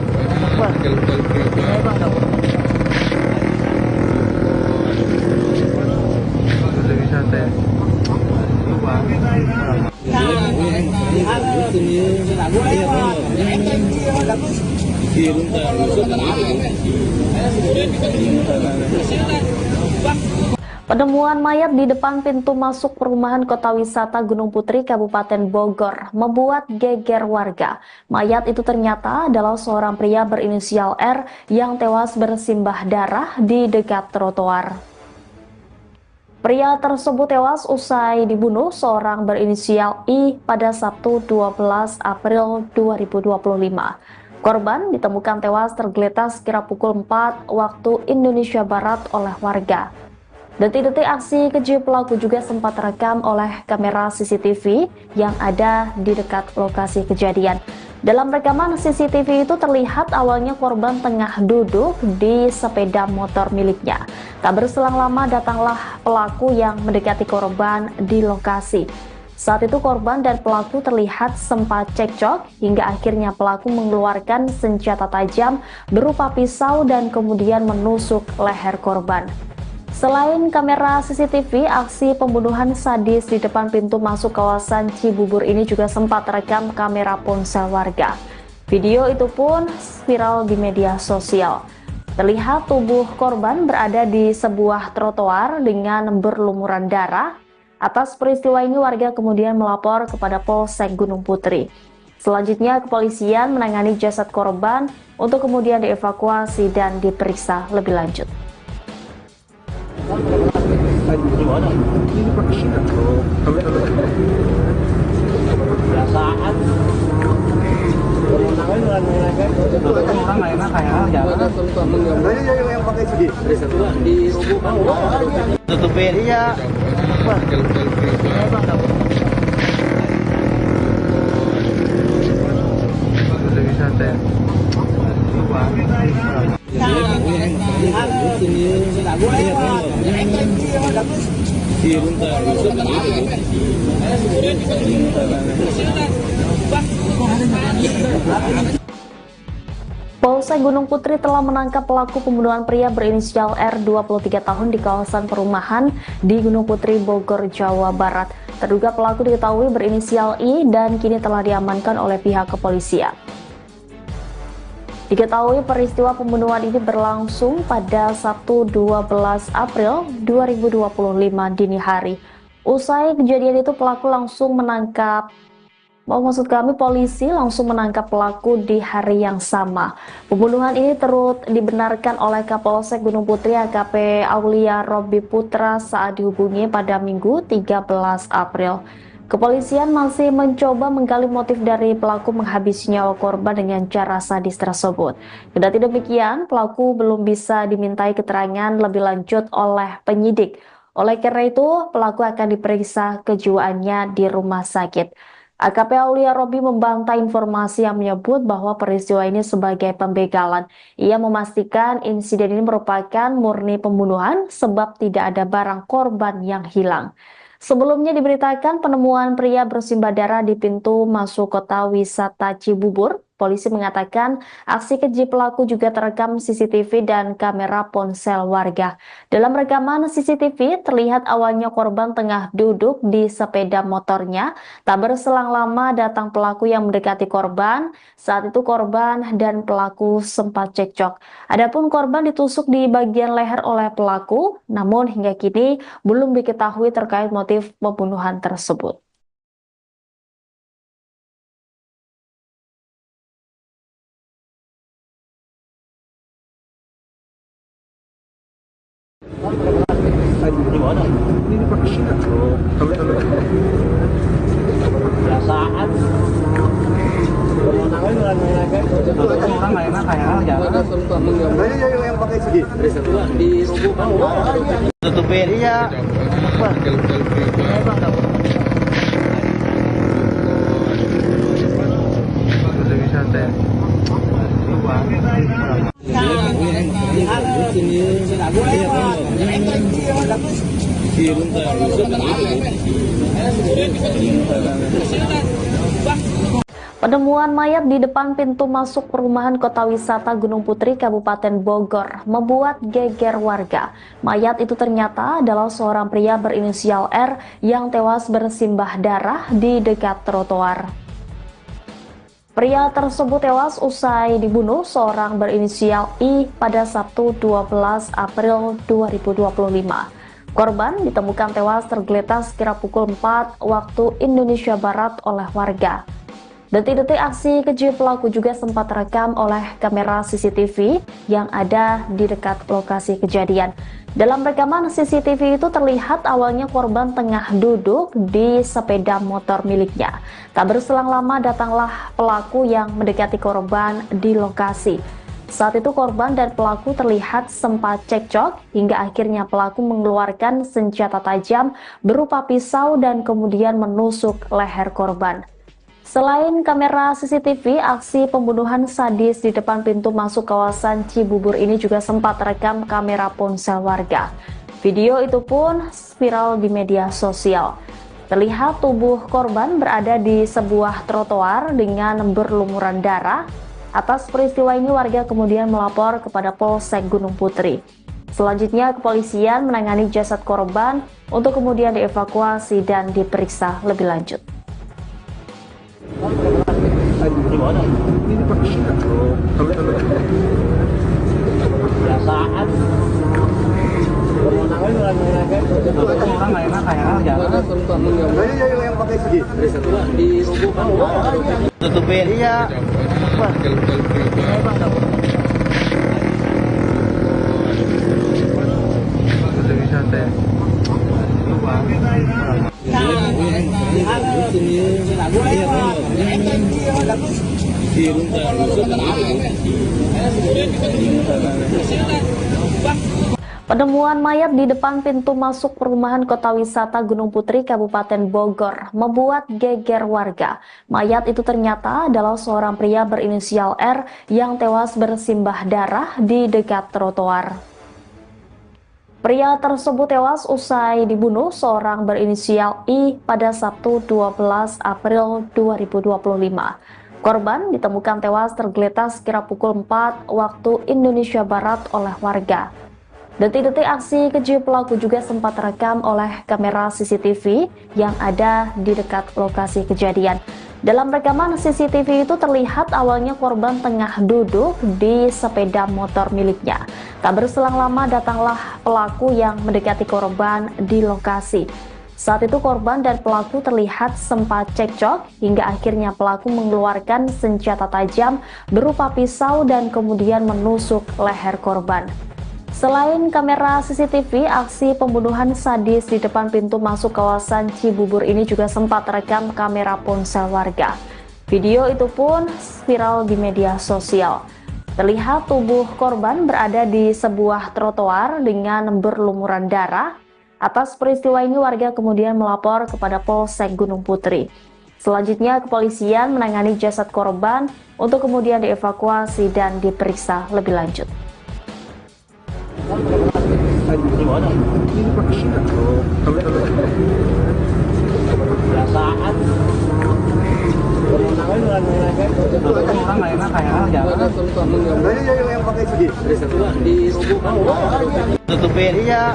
Penemuan mayat di depan pintu masuk perumahan Kota Wisata Gunung Putri, Kabupaten Bogor, membuat geger warga. Mayat itu ternyata adalah seorang pria berinisial R yang tewas bersimbah darah di dekat trotoar. Pria tersebut tewas usai dibunuh seorang berinisial I pada Sabtu 12 April 2025. Korban ditemukan tewas tergeletak sekira pukul 4 waktu Indonesia Barat oleh warga. Detik-detik aksi keji pelaku juga sempat terekam oleh kamera CCTV yang ada di dekat lokasi kejadian. Dalam rekaman CCTV itu terlihat awalnya korban tengah duduk di sepeda motor miliknya. Tak berselang lama datanglah pelaku yang mendekati korban di lokasi. Saat itu korban dan pelaku terlihat sempat cekcok hingga akhirnya pelaku mengeluarkan senjata tajam berupa pisau dan kemudian menusuk leher korban. Selain kamera CCTV, aksi pembunuhan sadis di depan pintu masuk kawasan Cibubur ini juga sempat terekam kamera ponsel warga. Video itu pun viral di media sosial. Terlihat tubuh korban berada di sebuah trotoar dengan berlumuran darah. Atas peristiwa ini warga kemudian melapor kepada Polsek Gunung Putri. Selanjutnya kepolisian menangani jasad korban untuk kemudian dievakuasi dan diperiksa lebih lanjut. Ini pakai sih nggak? Biasaan. Orang nggak enak kayak jalan. Nah, iya yang pakai segi. Dirubuhkan. Tutupin. Iya. Polsek Gunung Putri telah menangkap pelaku pembunuhan pria berinisial R 23 tahun di kawasan perumahan di Gunung Putri, Bogor, Jawa Barat. Terduga pelaku diketahui berinisial I dan kini telah diamankan oleh pihak kepolisian. Diketahui peristiwa pembunuhan ini berlangsung pada Sabtu 12 April 2025 dini hari. Usai kejadian itu polisi langsung menangkap pelaku di hari yang sama. Pembunuhan ini turut dibenarkan oleh Kapolsek Gunung Putri AKP Aulia Robi Putra saat dihubungi pada Minggu 13 April. Kepolisian masih mencoba menggali motif dari pelaku menghabisi nyawa korban dengan cara sadis tersebut. Kendati demikian, pelaku belum bisa dimintai keterangan lebih lanjut oleh penyidik. Oleh karena itu, pelaku akan diperiksa kejiwaannya di rumah sakit. AKP Aulia Robi membantah informasi yang menyebut bahwa peristiwa ini sebagai pembegalan. Ia memastikan insiden ini merupakan murni pembunuhan sebab tidak ada barang korban yang hilang. Sebelumnya diberitakan penemuan pria bersimbah darah di pintu masuk Kota Wisata Cibubur. Polisi mengatakan aksi keji pelaku juga terekam CCTV dan kamera ponsel warga. Dalam rekaman CCTV terlihat awalnya korban tengah duduk di sepeda motornya. Tak berselang lama datang pelaku yang mendekati korban. Saat itu korban dan pelaku sempat cekcok. Adapun korban ditusuk di bagian leher oleh pelaku, namun hingga kini belum diketahui terkait motif pembunuhan tersebut. Ada satu dirobohkan. Tutupin. Iya. Penemuan mayat di depan pintu masuk perumahan Kota Wisata Gunung Putri, Kabupaten Bogor, membuat geger warga. Mayat itu ternyata adalah seorang pria berinisial R yang tewas bersimbah darah di dekat trotoar. Pria tersebut tewas usai dibunuh seorang berinisial I pada Sabtu 12 April 2025. Korban ditemukan tewas tergeletak sekira pukul 4 waktu Indonesia Barat oleh warga. Detik-detik aksi keji pelaku juga sempat terekam oleh kamera CCTV yang ada di dekat lokasi kejadian. Dalam rekaman CCTV itu terlihat awalnya korban tengah duduk di sepeda motor miliknya. Tak berselang lama datanglah pelaku yang mendekati korban di lokasi. Saat itu korban dan pelaku terlihat sempat cekcok hingga akhirnya pelaku mengeluarkan senjata tajam berupa pisau dan kemudian menusuk leher korban. Selain kamera CCTV, aksi pembunuhan sadis di depan pintu masuk kawasan Cibubur ini juga sempat terekam kamera ponsel warga. Video itu pun viral di media sosial. Terlihat tubuh korban berada di sebuah trotoar dengan berlumuran darah. Atas peristiwa ini warga kemudian melapor kepada Polsek Gunung Putri. Selanjutnya kepolisian menangani jasad korban untuk kemudian dievakuasi dan diperiksa lebih lanjut. Ini pakai sini. Biasaan. Orang nggak enak kayak jalan. Ya yang pakai segi. Ada satu dirobohkan. Tutupin. Iya. Penemuan mayat di depan pintu masuk perumahan Kota Wisata Gunung Putri, Kabupaten Bogor, membuat geger warga. Mayat itu ternyata adalah seorang pria berinisial R yang tewas bersimbah darah di dekat trotoar. Pria tersebut tewas usai dibunuh seorang berinisial I pada Sabtu 12 April 2025. Korban ditemukan tewas tergeletak sekira pukul 4 waktu Indonesia Barat oleh warga. Detik-detik aksi keji pelaku juga sempat terekam oleh kamera CCTV yang ada di dekat lokasi kejadian. Dalam rekaman CCTV itu terlihat awalnya korban tengah duduk di sepeda motor miliknya. Tak berselang lama datanglah pelaku yang mendekati korban di lokasi. Saat itu korban dan pelaku terlihat sempat cekcok hingga akhirnya pelaku mengeluarkan senjata tajam berupa pisau dan kemudian menusuk leher korban. Selain kamera CCTV, aksi pembunuhan sadis di depan pintu masuk kawasan Cibubur ini juga sempat terekam kamera ponsel warga. Video itu pun viral di media sosial. Terlihat tubuh korban berada di sebuah trotoar dengan berlumuran darah. Atas peristiwa ini warga kemudian melapor kepada Polsek Gunung Putri. Selanjutnya kepolisian menangani jasad korban untuk kemudian dievakuasi dan diperiksa lebih lanjut. Ini pakai sini. Biasaan. Orang nggak enak kayak jalan. Ya yang pakai segi. Ada satu dirobohkan. Tutupin. Iya.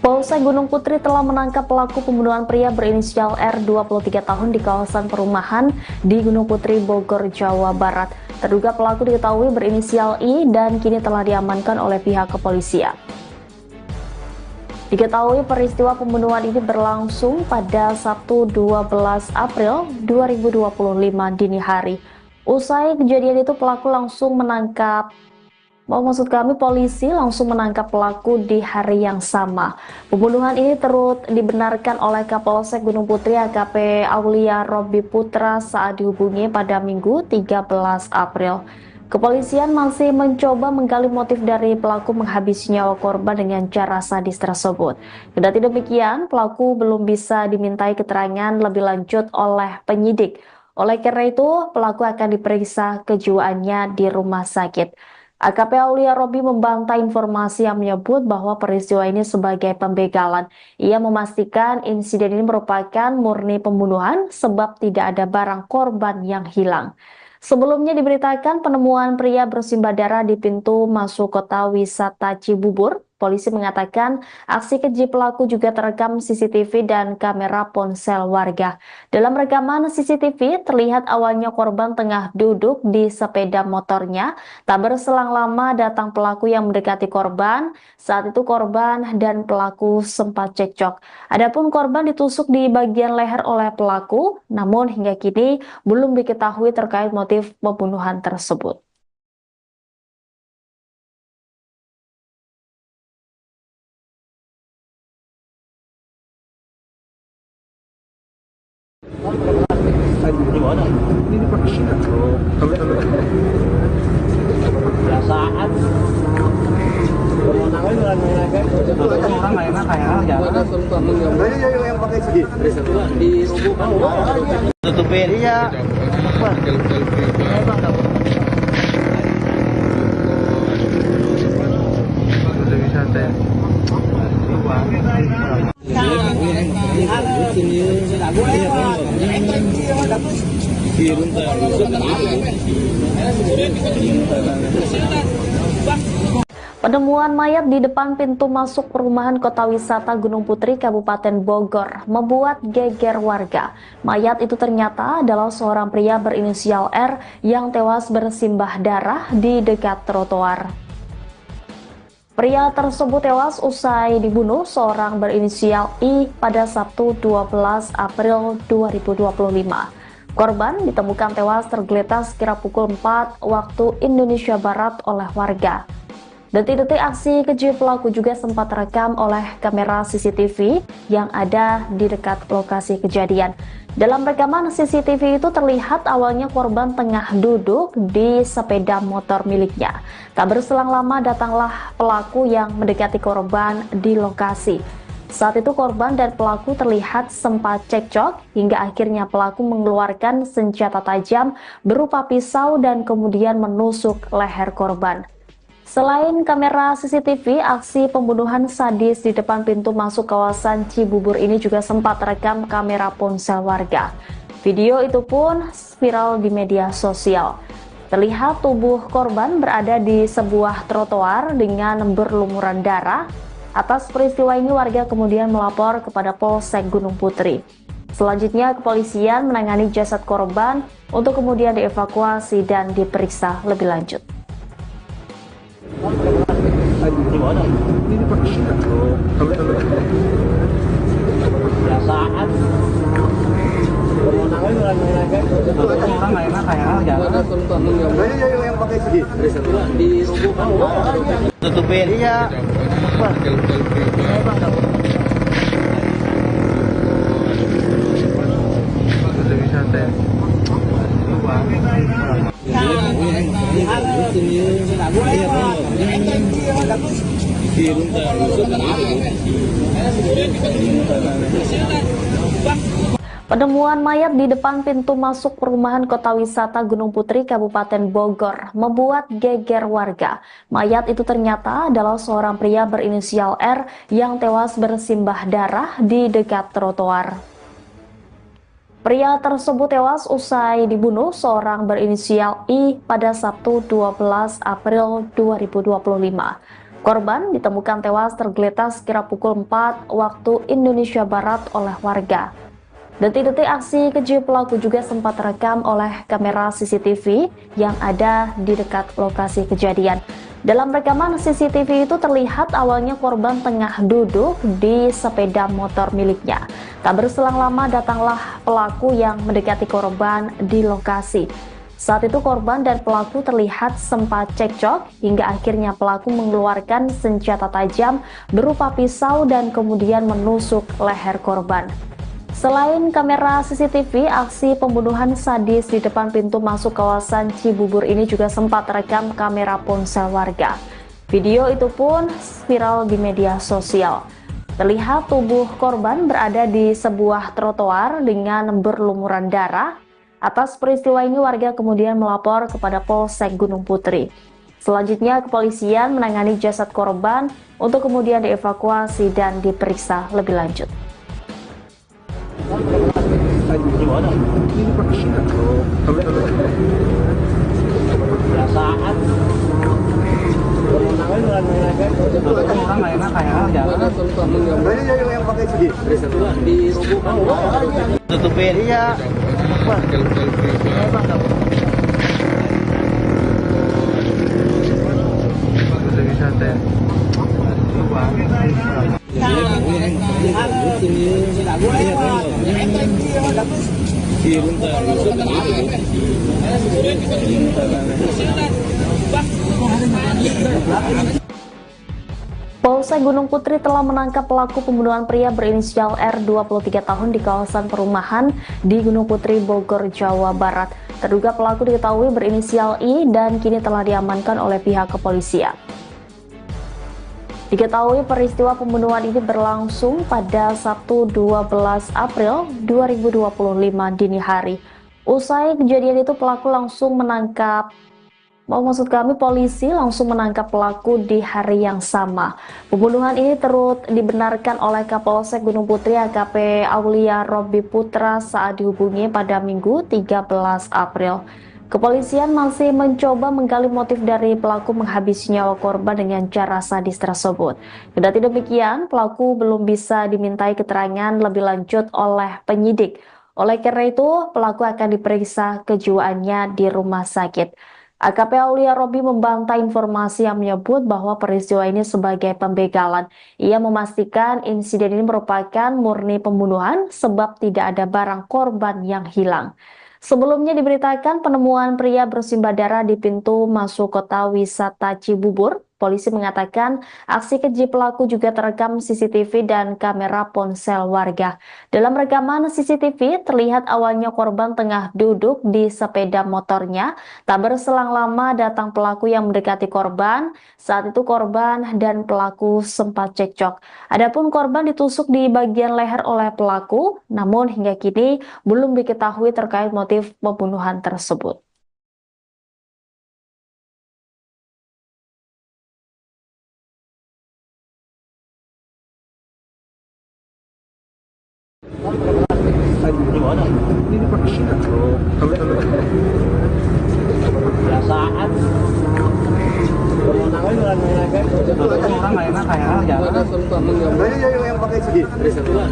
Polsek Gunung Putri telah menangkap pelaku pembunuhan pria berinisial R 23 tahun di kawasan perumahan di Gunung Putri, Bogor, Jawa Barat. Terduga pelaku diketahui berinisial I dan kini telah diamankan oleh pihak kepolisian. Diketahui peristiwa pembunuhan ini berlangsung pada Sabtu 12 April 2025 dini hari. Usai kejadian itu polisi langsung menangkap pelaku di hari yang sama. Pembunuhan ini turut dibenarkan oleh Kapolsek Gunung Putri AKP Aulia Robi Putra saat dihubungi pada Minggu 13 April. Kepolisian masih mencoba menggali motif dari pelaku menghabisi nyawa korban dengan cara sadis tersebut. Kendati demikian, pelaku belum bisa dimintai keterangan lebih lanjut oleh penyidik. Oleh karena itu, pelaku akan diperiksa kejiwaannya di rumah sakit. AKP Aulia Robi membantah informasi yang menyebut bahwa peristiwa ini sebagai pembegalan. Ia memastikan insiden ini merupakan murni pembunuhan sebab tidak ada barang korban yang hilang. Sebelumnya diberitakan penemuan pria bersimbah darah di pintu masuk kota wisata Cibubur. Polisi mengatakan aksi keji pelaku juga terekam CCTV dan kamera ponsel warga. Dalam rekaman CCTV terlihat awalnya korban tengah duduk di sepeda motornya. Tak berselang lama datang pelaku yang mendekati korban. Saat itu korban dan pelaku sempat cekcok. Adapun korban ditusuk di bagian leher oleh pelaku, namun hingga kini belum diketahui terkait motif pembunuhan tersebut. Ini dipakai nggak? Biasaan. Orang nggak enak kayak jalan. Ayo yang pakai segi. Dirobohkan. Tutupin. Iya. Udah wisata ya. Penemuan mayat di depan pintu masuk perumahan Kota Wisata Gunung Putri, Kabupaten Bogor, membuat geger warga. Mayat itu ternyata adalah seorang pria berinisial R yang tewas bersimbah darah di dekat trotoar. Pria tersebut tewas usai dibunuh seorang berinisial I pada Sabtu 12 April 2025. Korban ditemukan tewas tergeletak sekira pukul 4 waktu Indonesia Barat oleh warga. Detik-detik aksi keji pelaku juga sempat terekam oleh kamera CCTV yang ada di dekat lokasi kejadian. Dalam rekaman CCTV itu terlihat awalnya korban tengah duduk di sepeda motor miliknya. Tak berselang lama datanglah pelaku yang mendekati korban di lokasi. Saat itu korban dan pelaku terlihat sempat cekcok hingga akhirnya pelaku mengeluarkan senjata tajam berupa pisau dan kemudian menusuk leher korban. Selain kamera CCTV, aksi pembunuhan sadis di depan pintu masuk kawasan Cibubur ini juga sempat terekam kamera ponsel warga. Video itu pun viral di media sosial. Terlihat tubuh korban berada di sebuah trotoar dengan berlumuran darah. Atas peristiwa ini warga kemudian melapor kepada Polsek Gunung Putri. Selanjutnya kepolisian menangani jasad korban untuk kemudian dievakuasi dan diperiksa lebih lanjut. Ini dipakai nggak? Biasaan. Orang nggak enak kayak jalan. Ayo yang pakai segi. Dirobohkan. Tutupin. Iya. Udah wisata ya. Penemuan mayat di depan pintu masuk perumahan Kota Wisata Gunung Putri, Kabupaten Bogor, membuat geger warga. Mayat itu ternyata adalah seorang pria berinisial R yang tewas bersimbah darah di dekat trotoar. Pria tersebut tewas usai dibunuh seorang berinisial I pada Sabtu 12 April 2025. Korban ditemukan tewas tergeletak sekira pukul 4 waktu Indonesia Barat oleh warga. Detik-detik aksi keji pelaku juga sempat terekam oleh kamera CCTV yang ada di dekat lokasi kejadian. Dalam rekaman CCTV itu terlihat awalnya korban tengah duduk di sepeda motor miliknya. Tak berselang lama datanglah pelaku yang mendekati korban di lokasi. Saat itu korban dan pelaku terlihat sempat cekcok hingga akhirnya pelaku mengeluarkan senjata tajam berupa pisau dan kemudian menusuk leher korban. Selain kamera CCTV, aksi pembunuhan sadis di depan pintu masuk kawasan Cibubur ini juga sempat terekam kamera ponsel warga. Video itu pun viral di media sosial. Terlihat tubuh korban berada di sebuah trotoar dengan berlumuran darah. Atas peristiwa ini warga kemudian melapor kepada Polsek Gunung Putri. Selanjutnya kepolisian menangani jasad korban untuk kemudian dievakuasi dan diperiksa lebih lanjut. Perasaan Orang nggak enak kayak jalan. yang pakai segi dirobohkan. Tutupin iya. Polsek Gunung Putri telah menangkap pelaku pembunuhan pria berinisial R 23 tahun di kawasan perumahan di Gunung Putri, Bogor, Jawa Barat. Terduga pelaku diketahui berinisial I dan kini telah diamankan oleh pihak kepolisian. Diketahui peristiwa pembunuhan ini berlangsung pada Sabtu 12 April 2025 dini hari. Usai kejadian itu polisi langsung menangkap pelaku di hari yang sama. Pembunuhan ini turut dibenarkan oleh Kapolsek Gunung Putri AKP Aulia Robi Putra saat dihubungi pada Minggu 13 April. Kepolisian masih mencoba menggali motif dari pelaku menghabisi nyawa korban dengan cara sadis tersebut. Kendati demikian, pelaku belum bisa dimintai keterangan lebih lanjut oleh penyidik. Oleh karena itu, pelaku akan diperiksa kejiwaannya di rumah sakit. AKP Aulia Robi membantah informasi yang menyebut bahwa peristiwa ini sebagai pembegalan. Ia memastikan insiden ini merupakan murni pembunuhan sebab tidak ada barang korban yang hilang. Sebelumnya diberitakan penemuan pria bersimbah darah di pintu masuk kota wisata Cibubur. Polisi mengatakan aksi keji pelaku juga terekam CCTV dan kamera ponsel warga. Dalam rekaman CCTV terlihat awalnya korban tengah duduk di sepeda motornya. Tak berselang lama datang pelaku yang mendekati korban. Saat itu korban dan pelaku sempat cekcok. Adapun korban ditusuk di bagian leher oleh pelaku, namun hingga kini belum diketahui terkait motif pembunuhan tersebut. Perasaan Orang nggak enak kayak jalan. yang pakai segi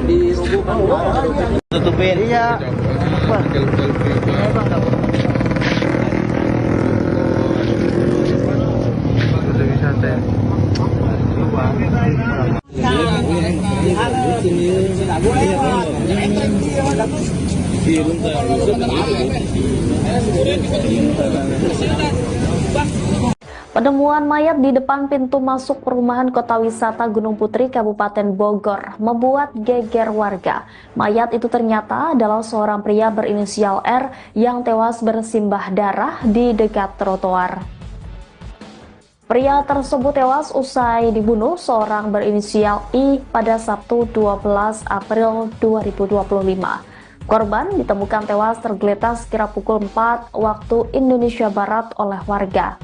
dirobohkan. Tutupin iya. Penemuan mayat di depan pintu masuk perumahan Kota Wisata Gunung Putri, Kabupaten Bogor, membuat geger warga. Mayat itu ternyata adalah seorang pria berinisial R yang tewas bersimbah darah di dekat trotoar. Pria tersebut tewas usai dibunuh seorang berinisial I pada Sabtu 12 April 2025. Korban ditemukan tewas tergeletak sekira pukul 4 waktu Indonesia Barat oleh warga.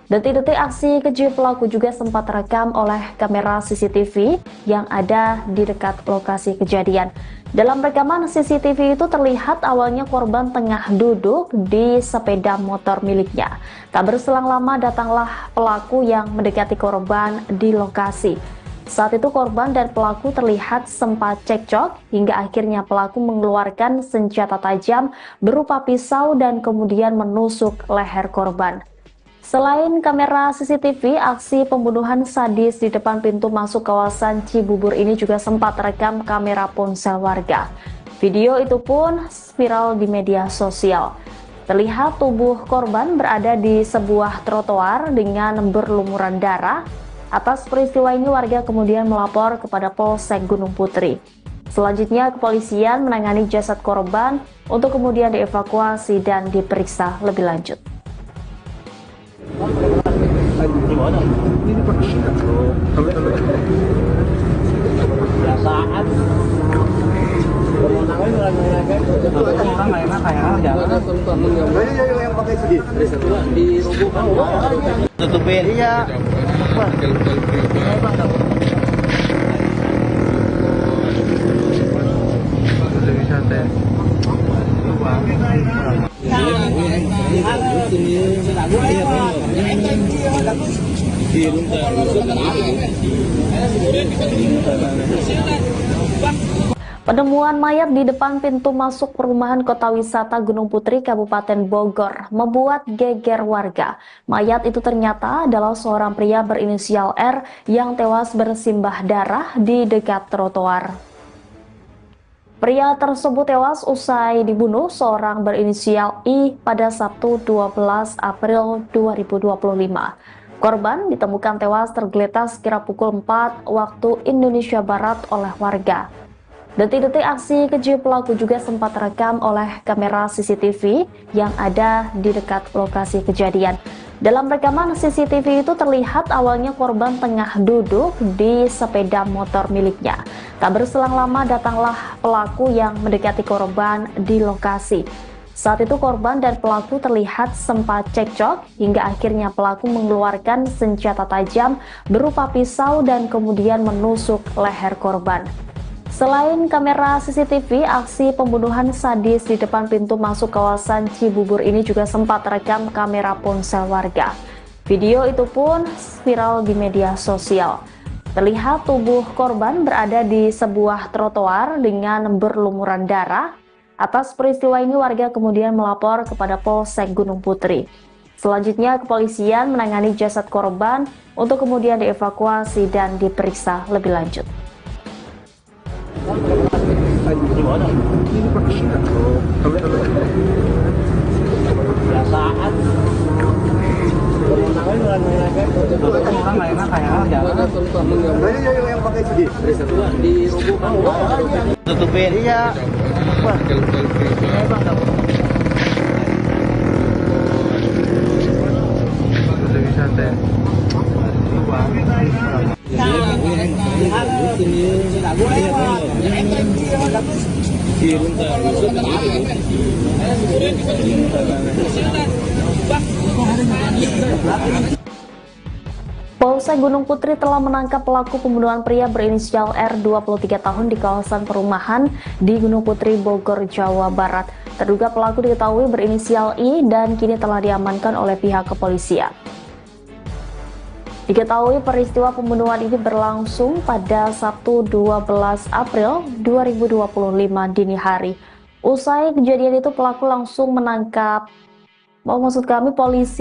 Detik-detik aksi keji pelaku juga sempat terekam oleh kamera CCTV yang ada di dekat lokasi kejadian. Dalam rekaman CCTV itu terlihat awalnya korban tengah duduk di sepeda motor miliknya. Tak berselang lama datanglah pelaku yang mendekati korban di lokasi. Saat itu korban dan pelaku terlihat sempat cekcok hingga akhirnya pelaku mengeluarkan senjata tajam berupa pisau dan kemudian menusuk leher korban. Selain kamera CCTV, aksi pembunuhan sadis di depan pintu masuk kawasan Cibubur ini juga sempat terekam kamera ponsel warga. Video itu pun viral di media sosial. Terlihat tubuh korban berada di sebuah trotoar dengan berlumuran darah. Atas peristiwa ini warga kemudian melapor kepada Polsek Gunung Putri. Selanjutnya kepolisian menangani jasad korban untuk kemudian dievakuasi dan diperiksa lebih lanjut. Biasaan. Orang nggak enak kayak jalan. Yang pakai segi. Dirobohkan. Tutupin. Iya. Penemuan mayat di depan pintu masuk perumahan Kota Wisata Gunung Putri, Kabupaten Bogor, membuat geger warga. Mayat itu ternyata adalah seorang pria berinisial R yang tewas bersimbah darah di dekat trotoar. Pria tersebut tewas usai dibunuh seorang berinisial I pada Sabtu 12 April 2025. Korban ditemukan tewas tergeletak sekira pukul 4 waktu Indonesia Barat oleh warga. Detik-detik aksi keji pelaku juga sempat terekam oleh kamera CCTV yang ada di dekat lokasi kejadian. Dalam rekaman CCTV itu terlihat awalnya korban tengah duduk di sepeda motor miliknya. Tak berselang lama datanglah pelaku yang mendekati korban di lokasi. Saat itu korban dan pelaku terlihat sempat cekcok hingga akhirnya pelaku mengeluarkan senjata tajam berupa pisau dan kemudian menusuk leher korban. Selain kamera CCTV, aksi pembunuhan sadis di depan pintu masuk kawasan Cibubur ini juga sempat terekam kamera ponsel warga. Video itu pun viral di media sosial. Terlihat tubuh korban berada di sebuah trotoar dengan berlumuran darah. Atas peristiwa ini warga kemudian melapor kepada Polsek Gunung Putri. Selanjutnya kepolisian menangani jasad korban untuk kemudian dievakuasi dan diperiksa lebih lanjut. Biasaan. Orang nggak enak kayak jalan. Yang pakai segi. Dirobohkan. Tutupin. Iya. Polsek Gunung Putri telah menangkap pelaku pembunuhan pria berinisial R 23 tahun di kawasan perumahan di Gunung Putri, Bogor, Jawa Barat. Terduga pelaku diketahui berinisial I dan kini telah diamankan oleh pihak kepolisian. Diketahui peristiwa pembunuhan ini berlangsung pada Sabtu 12 April 2025 dini hari. Usai kejadian itu polisi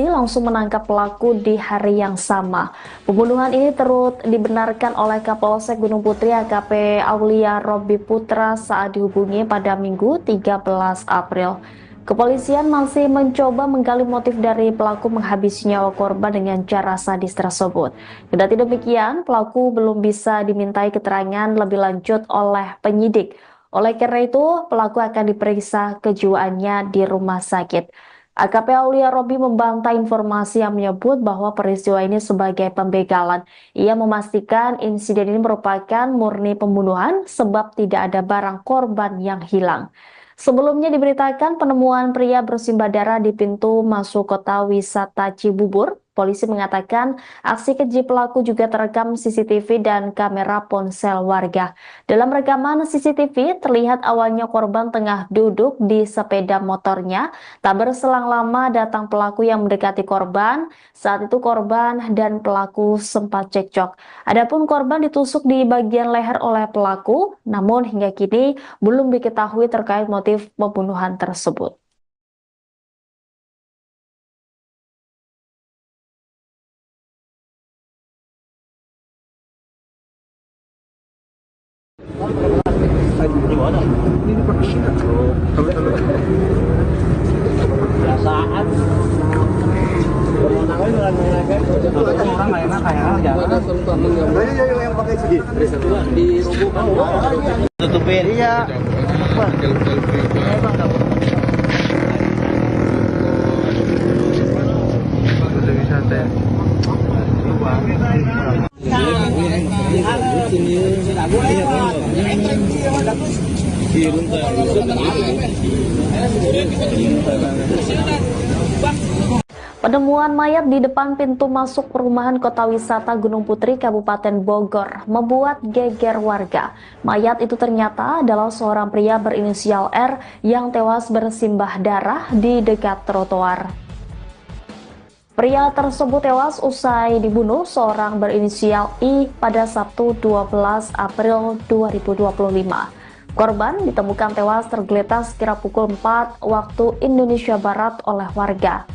langsung menangkap pelaku di hari yang sama. Pembunuhan ini turut dibenarkan oleh Kapolsek Gunung Putri AKP Aulia Robi Putra saat dihubungi pada Minggu 13 April. Kepolisian masih mencoba menggali motif dari pelaku menghabisi nyawa korban dengan cara sadis tersebut. Kendati demikian, pelaku belum bisa dimintai keterangan lebih lanjut oleh penyidik. Oleh karena itu, pelaku akan diperiksa kejiwaannya di rumah sakit. AKP Aulia Robi membantah informasi yang menyebut bahwa peristiwa ini sebagai pembegalan. Ia memastikan insiden ini merupakan murni pembunuhan sebab tidak ada barang korban yang hilang. Sebelumnya diberitakan penemuan pria bersimbah darah di pintu masuk Kota Wisata Cibubur. Polisi mengatakan aksi keji pelaku juga terekam CCTV dan kamera ponsel warga. Dalam rekaman CCTV terlihat awalnya korban tengah duduk di sepeda motornya. Tak berselang lama datang pelaku yang mendekati korban. Saat itu korban dan pelaku sempat cekcok. Adapun korban ditusuk di bagian leher oleh pelaku, namun hingga kini belum diketahui terkait motif pembunuhan tersebut. Di mana? Ini di Pondok Indah. Biasaan. Orang nggak enak kayak jangan. Ayo yang pakai segi. Dirobohkan. Tutupin. Iya. Penemuan mayat di depan pintu masuk perumahan Kota Wisata Gunung Putri, Kabupaten Bogor, membuat geger warga. Mayat itu ternyata adalah seorang pria berinisial R yang tewas bersimbah darah di dekat trotoar. Pria tersebut tewas usai dibunuh seorang berinisial I pada Sabtu 12 April 2025. Korban ditemukan tewas tergeletak sekira pukul 4 waktu Indonesia Barat oleh warga.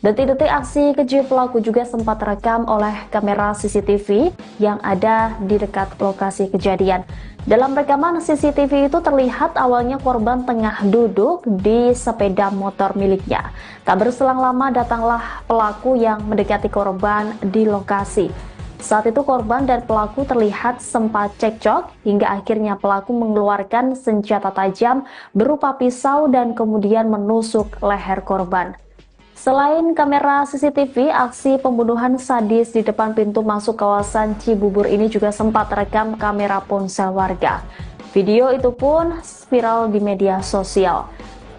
Detik-detik aksi keji pelaku juga sempat terekam oleh kamera CCTV yang ada di dekat lokasi kejadian. Dalam rekaman CCTV itu terlihat awalnya korban tengah duduk di sepeda motor miliknya. Tak berselang lama datanglah pelaku yang mendekati korban di lokasi. Saat itu korban dan pelaku terlihat sempat cekcok hingga akhirnya pelaku mengeluarkan senjata tajam berupa pisau dan kemudian menusuk leher korban. Selain kamera CCTV, aksi pembunuhan sadis di depan pintu masuk kawasan Cibubur ini juga sempat terekam kamera ponsel warga. Video itu pun viral di media sosial.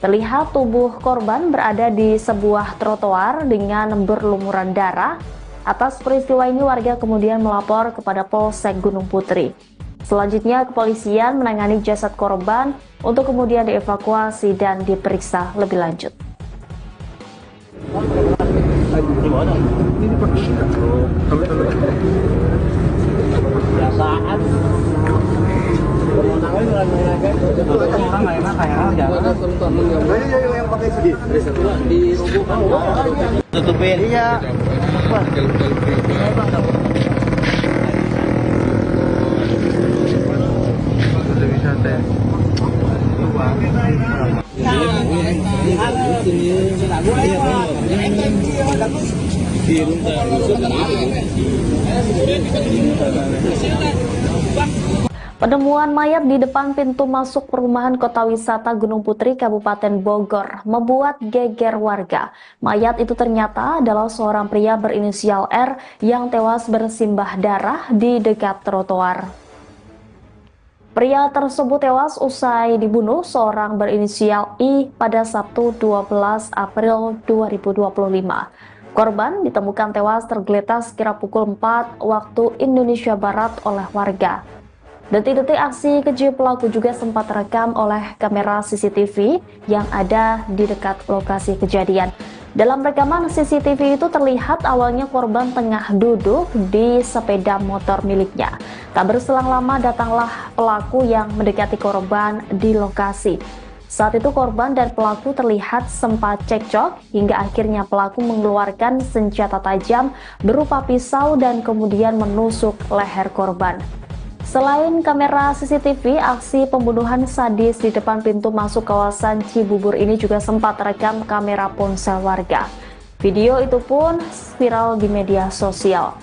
Terlihat tubuh korban berada di sebuah trotoar dengan berlumuran darah. Atas peristiwa ini warga kemudian melapor kepada Polsek Gunung Putri. Selanjutnya kepolisian menangani jasad korban untuk kemudian dievakuasi dan diperiksa lebih lanjut. Di mana? Ini di Pondok Indah. Biasaan. Orang nggak enak kayak jangan. Ayo yang pakai segi. Dirobohkan. Tutupin. Iya. Penemuan mayat di depan pintu masuk perumahan Kota Wisata Gunung Putri, Kabupaten Bogor, membuat geger warga. Mayat itu ternyata adalah seorang pria berinisial R yang tewas bersimbah darah di dekat trotoar. Pria tersebut tewas usai dibunuh seorang berinisial I pada Sabtu 12 April 2025. Korban ditemukan tewas tergeletak sekira pukul 4 waktu Indonesia Barat oleh warga. Detik-detik aksi keji pelaku juga sempat terekam oleh kamera CCTV yang ada di dekat lokasi kejadian. Dalam rekaman CCTV itu terlihat awalnya korban tengah duduk di sepeda motor miliknya. Tak berselang lama datanglah pelaku yang mendekati korban di lokasi. Saat itu korban dan pelaku terlihat sempat cekcok hingga akhirnya pelaku mengeluarkan senjata tajam berupa pisau dan kemudian menusuk leher korban. Selain kamera CCTV, aksi pembunuhan sadis di depan pintu masuk kawasan Cibubur ini juga sempat terekam kamera ponsel warga. Video itu pun viral di media sosial.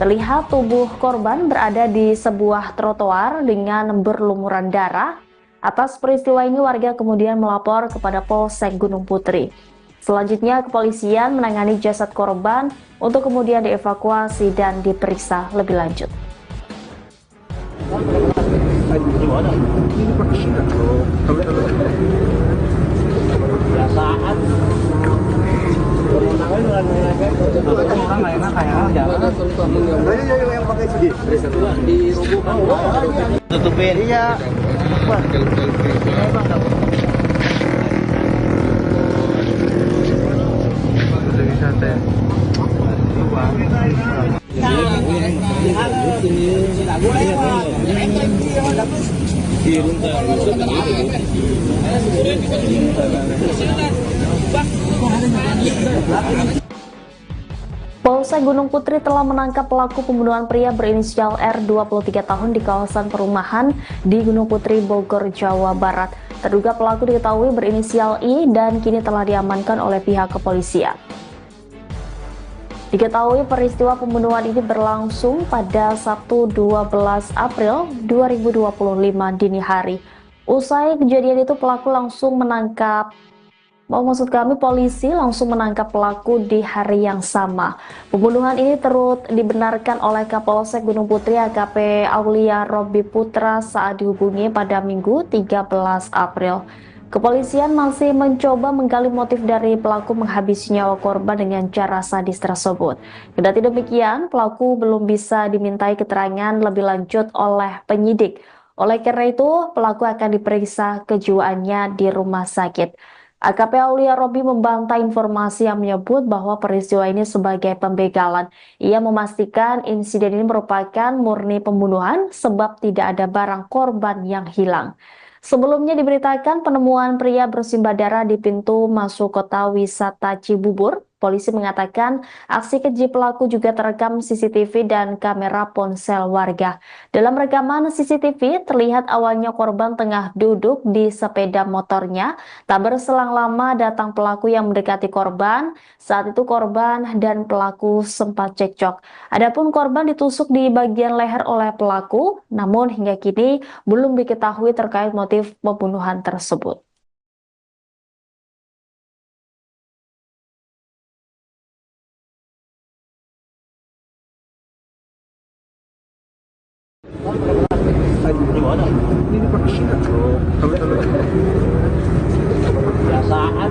Terlihat tubuh korban berada di sebuah trotoar dengan berlumuran darah. Atas peristiwa ini warga kemudian melapor kepada Polsek Gunung Putri. Selanjutnya kepolisian menangani jasad korban untuk kemudian dievakuasi dan diperiksa lebih lanjut. Di mana? Ini di Pondok Indah. Biasaan. Orang nggak enak kayak jangan. Ayo yang pakai segi. Dirobohkan. Tutupin. Iya. Kapolsek Gunung Putri telah menangkap pelaku pembunuhan pria berinisial R 23 tahun di kawasan perumahan di Gunung Putri, Bogor, Jawa Barat. Terduga pelaku diketahui berinisial I dan kini telah diamankan oleh pihak kepolisian. Diketahui peristiwa pembunuhan ini berlangsung pada Sabtu 12 April 2025 dini hari. Usai kejadian itu polisi langsung menangkap pelaku di hari yang sama. Pembunuhan ini turut dibenarkan oleh Kapolsek Gunung Putri AKP Aulia Robi Putra saat dihubungi pada Minggu 13 April. Kepolisian masih mencoba menggali motif dari pelaku menghabisi nyawa korban dengan cara sadis tersebut. Kendati demikian, pelaku belum bisa dimintai keterangan lebih lanjut oleh penyidik. Oleh karena itu, pelaku akan diperiksa kejiwaannya di rumah sakit. AKP Aulia Robi membantah informasi yang menyebut bahwa peristiwa ini sebagai pembegalan. Ia memastikan insiden ini merupakan murni pembunuhan sebab tidak ada barang korban yang hilang. Sebelumnya diberitakan penemuan pria bersimbah darah di pintu masuk kota wisata Cibubur. Polisi mengatakan aksi keji pelaku juga terekam CCTV dan kamera ponsel warga. Dalam rekaman CCTV terlihat awalnya korban tengah duduk di sepeda motornya. Tak berselang lama datang pelaku yang mendekati korban. Saat itu korban dan pelaku sempat cekcok. Adapun korban ditusuk di bagian leher oleh pelaku, namun hingga kini belum diketahui terkait motif pembunuhan tersebut. Biasaan.